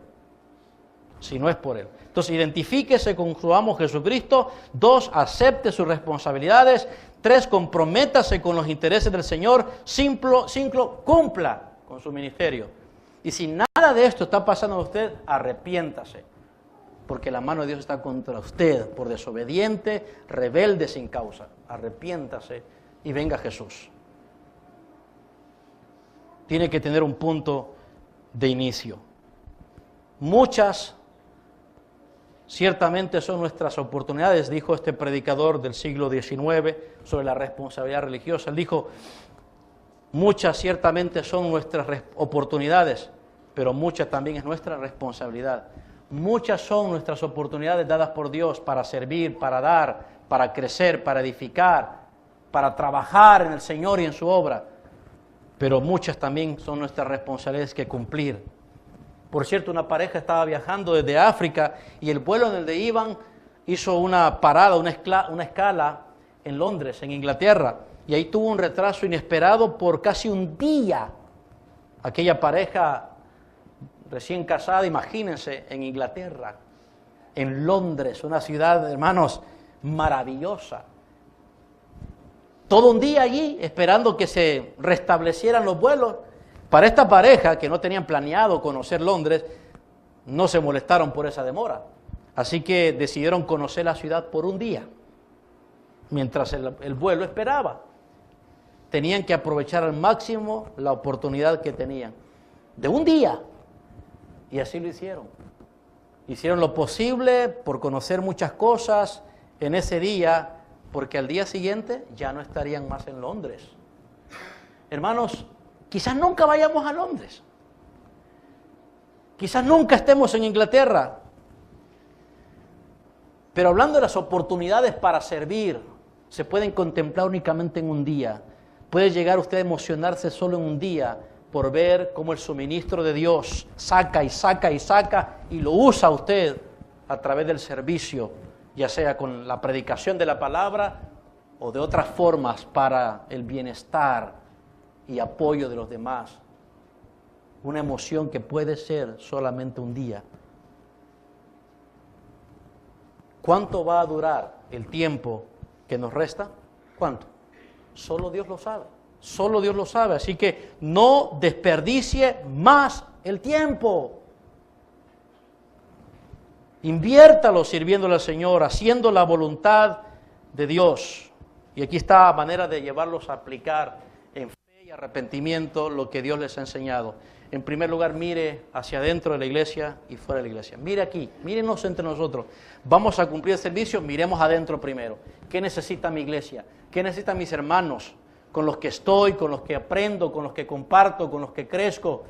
Si no es por Él. Entonces, identifíquese con su amo Jesucristo. 2, acepte sus responsabilidades. 3, comprométase con los intereses del Señor. 5, cumpla con su ministerio. Y si nada de esto está pasando a usted, arrepiéntase. Porque la mano de Dios está contra usted por desobediente, rebelde sin causa. Arrepiéntase y venga Jesús. Tiene que tener un punto de inicio. Muchas, ciertamente son nuestras oportunidades, dijo este predicador del siglo XIX sobre la responsabilidad religiosa. Él dijo, muchas ciertamente son nuestras oportunidades, pero muchas también es nuestra responsabilidad. Muchas son nuestras oportunidades dadas por Dios para servir, para dar, para crecer, para edificar, para trabajar en el Señor y en su obra. Pero muchas también son nuestras responsabilidades que cumplir. Por cierto, una pareja estaba viajando desde África y el vuelo en el que iban hizo una parada, una escala en Londres, en Inglaterra. Y ahí tuvo un retraso inesperado por casi un día. Aquella pareja recién casada, imagínense, en Inglaterra, en Londres, una ciudad, hermanos, maravillosa. Todo un día allí, esperando que se restablecieran los vuelos. Para esta pareja, que no tenían planeado conocer Londres, no se molestaron por esa demora. Así que decidieron conocer la ciudad por un día, mientras el vuelo esperaba. Tenían que aprovechar al máximo la oportunidad que tenían, de un día, y así lo hicieron. Hicieron lo posible por conocer muchas cosas en ese día, porque al día siguiente ya no estarían más en Londres. Hermanos, quizás nunca vayamos a Londres, quizás nunca estemos en Inglaterra, pero hablando de las oportunidades para servir, se pueden contemplar únicamente en un día. Puede llegar usted a emocionarse solo en un día por ver cómo el suministro de Dios saca y saca y saca y lo usa usted a través del servicio, ya sea con la predicación de la palabra o de otras formas para el bienestar y apoyo de los demás. Una emoción que puede ser solamente un día. ¿Cuánto va a durar el tiempo que nos resta? ¿Cuánto? Solo Dios lo sabe. Solo Dios lo sabe. Así que no desperdicie más el tiempo. Inviértalo sirviéndole al Señor, haciendo la voluntad de Dios. Y aquí está manera de llevarlos a aplicar en fe y arrepentimiento lo que Dios les ha enseñado. En primer lugar, mire hacia adentro de la iglesia y fuera de la iglesia. Mire aquí, mírenos entre nosotros. Vamos a cumplir el servicio, miremos adentro primero. ¿Qué necesita mi iglesia? ¿Qué necesitan mis hermanos? Con los que estoy, con los que aprendo, con los que comparto, con los que crezco.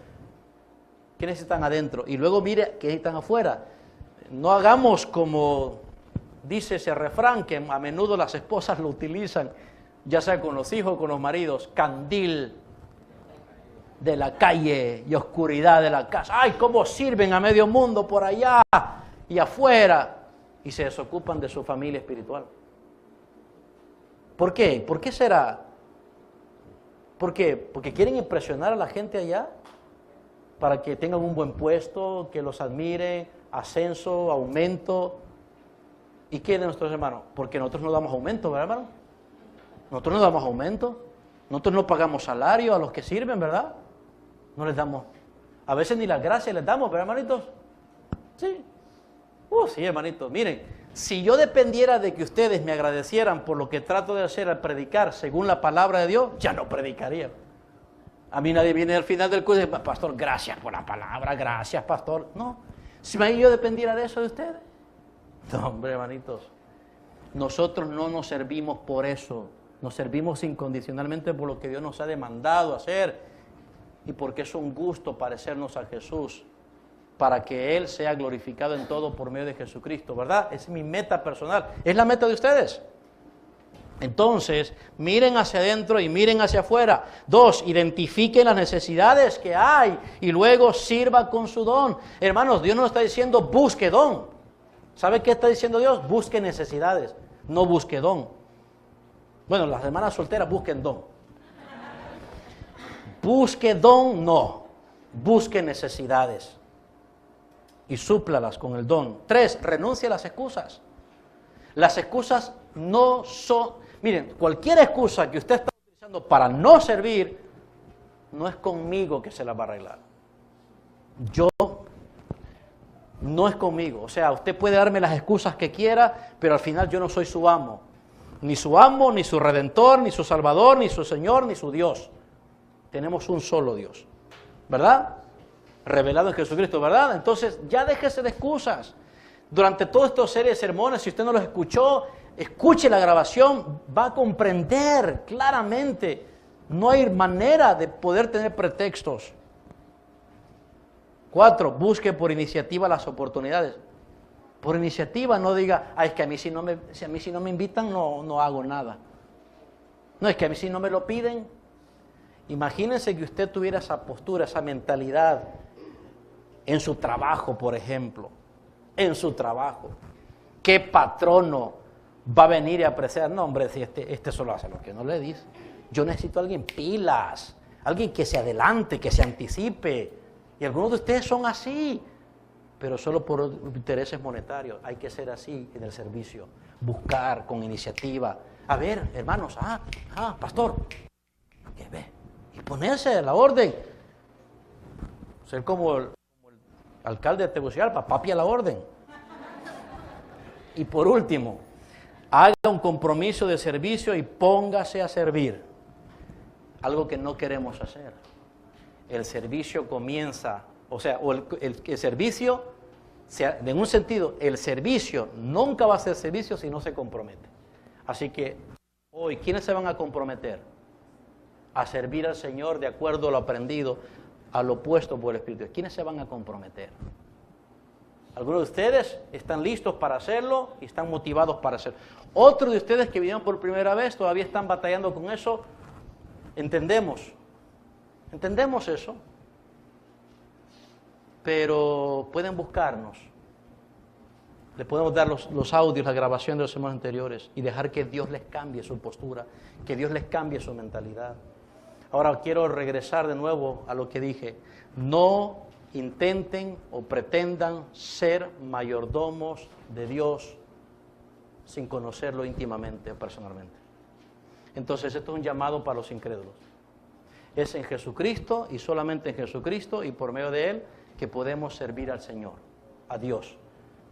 ¿Qué necesitan adentro? Y luego mire qué necesitan afuera. No hagamos como dice ese refrán que a menudo las esposas lo utilizan, ya sea con los hijos o con los maridos, candil de la calle y oscuridad de la casa. ¡Ay, cómo sirven a medio mundo por allá y afuera! Y se desocupan de su familia espiritual. ¿Por qué? ¿Por qué será? ¿Por qué? ¿Porque quieren impresionar a la gente allá? Para que tengan un buen puesto, que los admiren, ascenso, aumento. ¿Y qué de nuestros hermanos? Porque nosotros no damos aumento, ¿verdad, hermano? Nosotros no damos aumento. Nosotros no pagamos salario a los que sirven, ¿verdad? No les damos. A veces ni las gracias les damos, ¿verdad, hermanitos? Sí. Sí, hermanitos. Miren, si yo dependiera de que ustedes me agradecieran por lo que trato de hacer al predicar según la palabra de Dios, ya no predicaría. A mí nadie viene al final del curso y dice, pastor, gracias por la palabra, gracias, pastor. No, si yo dependiera de eso de ustedes. No, hombre, hermanitos. Nosotros no nos servimos por eso. Nos servimos incondicionalmente por lo que Dios nos ha demandado hacer y porque es un gusto parecernos a Jesús, para que Él sea glorificado en todo por medio de Jesucristo, ¿verdad? Esa es mi meta personal. ¿Es la meta de ustedes? Entonces, miren hacia adentro y miren hacia afuera. 2, identifiquen las necesidades que hay y luego sirva con su don. Hermanos, Dios no está diciendo busque don. ¿Sabe qué está diciendo Dios? Busque necesidades, no busque don. Bueno, las hermanas solteras busquen don. Busque don, no. Busque necesidades y súplalas con el don. 3, renuncie a las excusas. Las excusas no son... Miren, cualquier excusa que usted está utilizando para no servir, no es conmigo que se la va a arreglar. No es conmigo. O sea, usted puede darme las excusas que quiera, pero al final yo no soy su amo. Ni su amo, ni su redentor, ni su salvador, ni su Señor, ni su Dios. Tenemos un solo Dios, ¿verdad? Revelado en Jesucristo, ¿verdad? Entonces, ya déjese de excusas. Durante toda esta serie de sermones, si usted no los escuchó, escuche la grabación, va a comprender claramente. No hay manera de poder tener pretextos. 4, busque por iniciativa las oportunidades. Por iniciativa, no diga, es que a mí si a mí si no me invitan, no hago nada. No, es que a mí si no me lo piden. Imagínense que usted tuviera esa postura, esa mentalidad en su trabajo, por ejemplo. En su trabajo. ¿Qué patrono va a venir y apreciar? No, hombre, si este solo hace lo que no le dice. Yo necesito a alguien pilas, alguien que se adelante, que se anticipe. Y algunos de ustedes son así, pero solo por intereses monetarios. Hay que ser así en el servicio. Buscar con iniciativa. A ver, hermanos, pastor, ¿qué ve? Y ponerse a la orden. Ser como el alcalde de Tegucigalpa, papi a la orden. Y por último, haga un compromiso de servicio y póngase a servir. Algo que no queremos hacer. El servicio comienza, el servicio, en un sentido, el servicio nunca va a ser servicio si no se compromete. Así que hoy, ¿quiénes se van a comprometer a servir al Señor de acuerdo a lo aprendido, a lo puesto por el Espíritu? ¿Quiénes se van a comprometer? Algunos de ustedes están listos para hacerlo y están motivados para hacerlo. Otros de ustedes que vinieron por primera vez todavía están batallando con eso. Entendemos eso, pero pueden buscarnos. Les podemos dar los audios, la grabación de los sermones anteriores y dejar que Dios les cambie su postura, que Dios les cambie su mentalidad. Ahora quiero regresar de nuevo a lo que dije. No intenten o pretendan ser mayordomos de Dios sin conocerlo íntimamente o personalmente. Entonces esto es un llamado para los incrédulos. Es en Jesucristo y solamente en Jesucristo y por medio de Él que podemos servir al Señor, a Dios.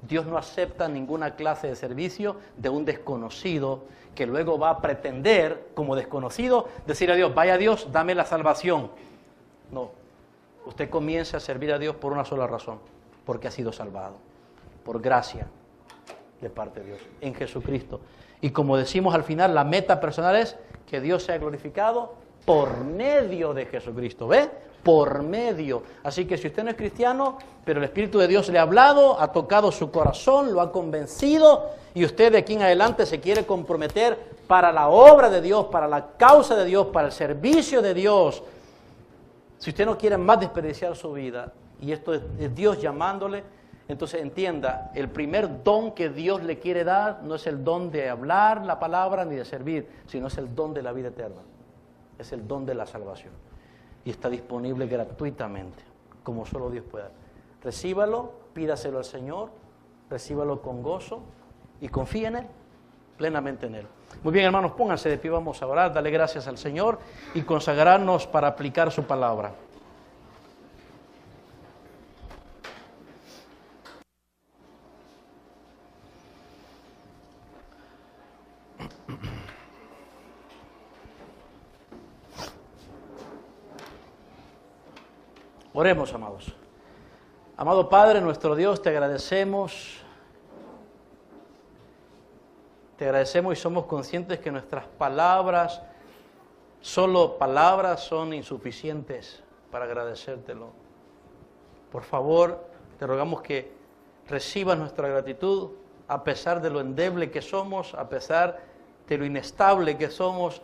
Dios no acepta ninguna clase de servicio de un desconocido que luego va a pretender, como desconocido, decir a Dios, vaya Dios, dame la salvación. No, usted comienza a servir a Dios por una sola razón, porque ha sido salvado, por gracia de parte de Dios, en Jesucristo. Y como decimos al final, la meta personal es que Dios sea glorificado por medio de Jesucristo, ¿ve? Por medio. Así que si usted no es cristiano, pero el Espíritu de Dios le ha hablado, ha tocado su corazón, lo ha convencido, y usted de aquí en adelante se quiere comprometer para la obra de Dios, para la causa de Dios, para el servicio de Dios. Si usted no quiere más desperdiciar su vida, y esto es Dios llamándole, entonces entienda, el primer don que Dios le quiere dar no es el don de hablar la palabra ni de servir, sino es el don de la vida eterna. Es el don de la salvación. Y está disponible gratuitamente, como solo Dios puede. Recíbalo, pídaselo al Señor, recíbalo con gozo y confíe en Él, plenamente en Él. Muy bien, hermanos, pónganse de pie, vamos a orar, darle gracias al Señor y consagrarnos para aplicar su palabra. Oremos, amados. Amado Padre, nuestro Dios, te agradecemos y somos conscientes que nuestras palabras, solo palabras, son insuficientes para agradecértelo. Por favor, te rogamos que recibas nuestra gratitud a pesar de lo endeble que somos, a pesar de lo inestable que somos,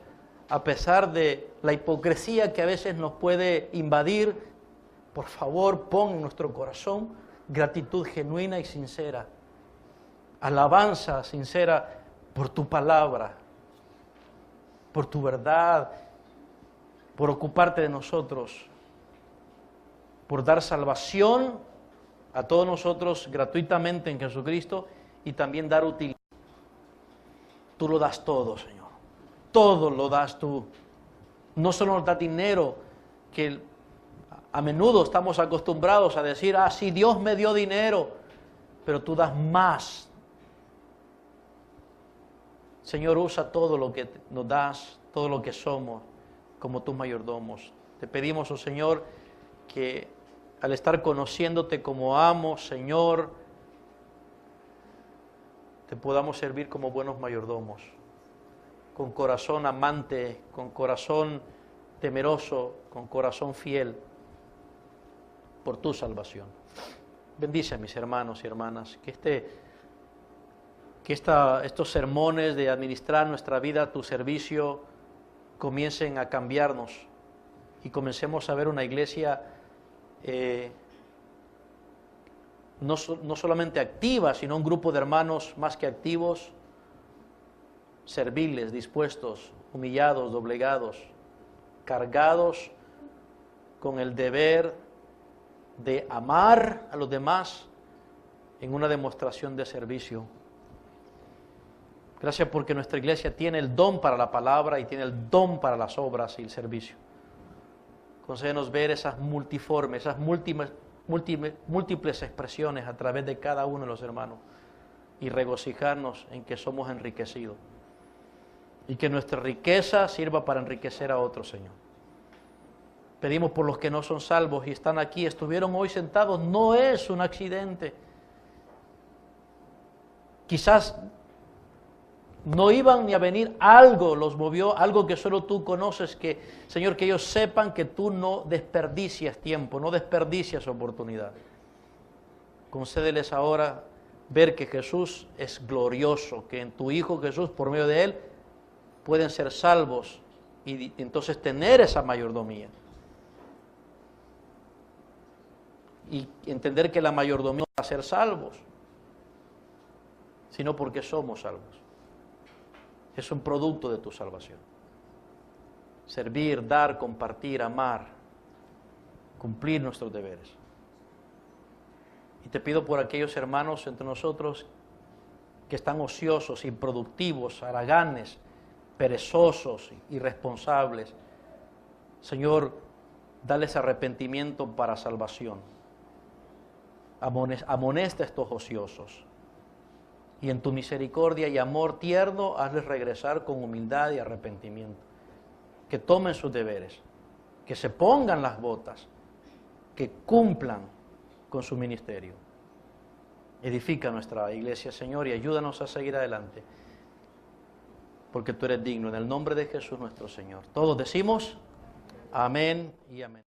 a pesar de la hipocresía que a veces nos puede invadir. Por favor, pon en nuestro corazón gratitud genuina y sincera, alabanza sincera por tu palabra, por tu verdad, por ocuparte de nosotros, por dar salvación a todos nosotros gratuitamente en Jesucristo y también dar utilidad. Tú lo das todo, Señor. Todo lo das tú. No solo nos das dinero, que a menudo estamos acostumbrados a decir, sí, Dios me dio dinero, pero tú das más. Señor, usa todo lo que nos das, todo lo que somos, como tus mayordomos. Te pedimos, oh Señor, que al estar conociéndote como amo, Señor, te podamos servir como buenos mayordomos, con corazón amante, con corazón temeroso, con corazón fiel, por tu salvación. Bendice a mis hermanos y hermanas, que estos sermones de administrar nuestra vida a tu servicio comiencen a cambiarnos y comencemos a ver una iglesia no solamente activa, sino un grupo de hermanos más que activos, serviles, dispuestos, humillados, doblegados, cargados con el deber de amar a los demás en una demostración de servicio. Gracias porque nuestra iglesia tiene el don para la palabra y tiene el don para las obras y el servicio. Concédenos ver esas multiformes, esas múltiples expresiones a través de cada uno de los hermanos y regocijarnos en que somos enriquecidos. Y que nuestra riqueza sirva para enriquecer a otros, Señor. Pedimos por los que no son salvos y están aquí, estuvieron hoy sentados, no es un accidente. Quizás no iban ni a venir, algo los movió, algo que solo tú conoces, que, Señor, que ellos sepan que tú no desperdicias tiempo, no desperdicias oportunidad. Concédeles ahora ver que Jesús es glorioso, que en tu Hijo Jesús, por medio de Él, pueden ser salvos y entonces tener esa mayordomía. Y entender que la mayordomía no va a ser salvos, sino porque somos salvos. Es un producto de tu salvación. Servir, dar, compartir, amar, cumplir nuestros deberes. Y te pido por aquellos hermanos entre nosotros que están ociosos, improductivos, haraganes, perezosos, irresponsables. Señor, dales arrepentimiento para salvación. Amonesta a estos ociosos. Y en tu misericordia y amor tierno, hazles regresar con humildad y arrepentimiento. Que tomen sus deberes, que se pongan las botas, que cumplan con su ministerio. Edifica nuestra iglesia, Señor, y ayúdanos a seguir adelante, porque tú eres digno. En el nombre de Jesús nuestro Señor. Todos decimos amén y amén.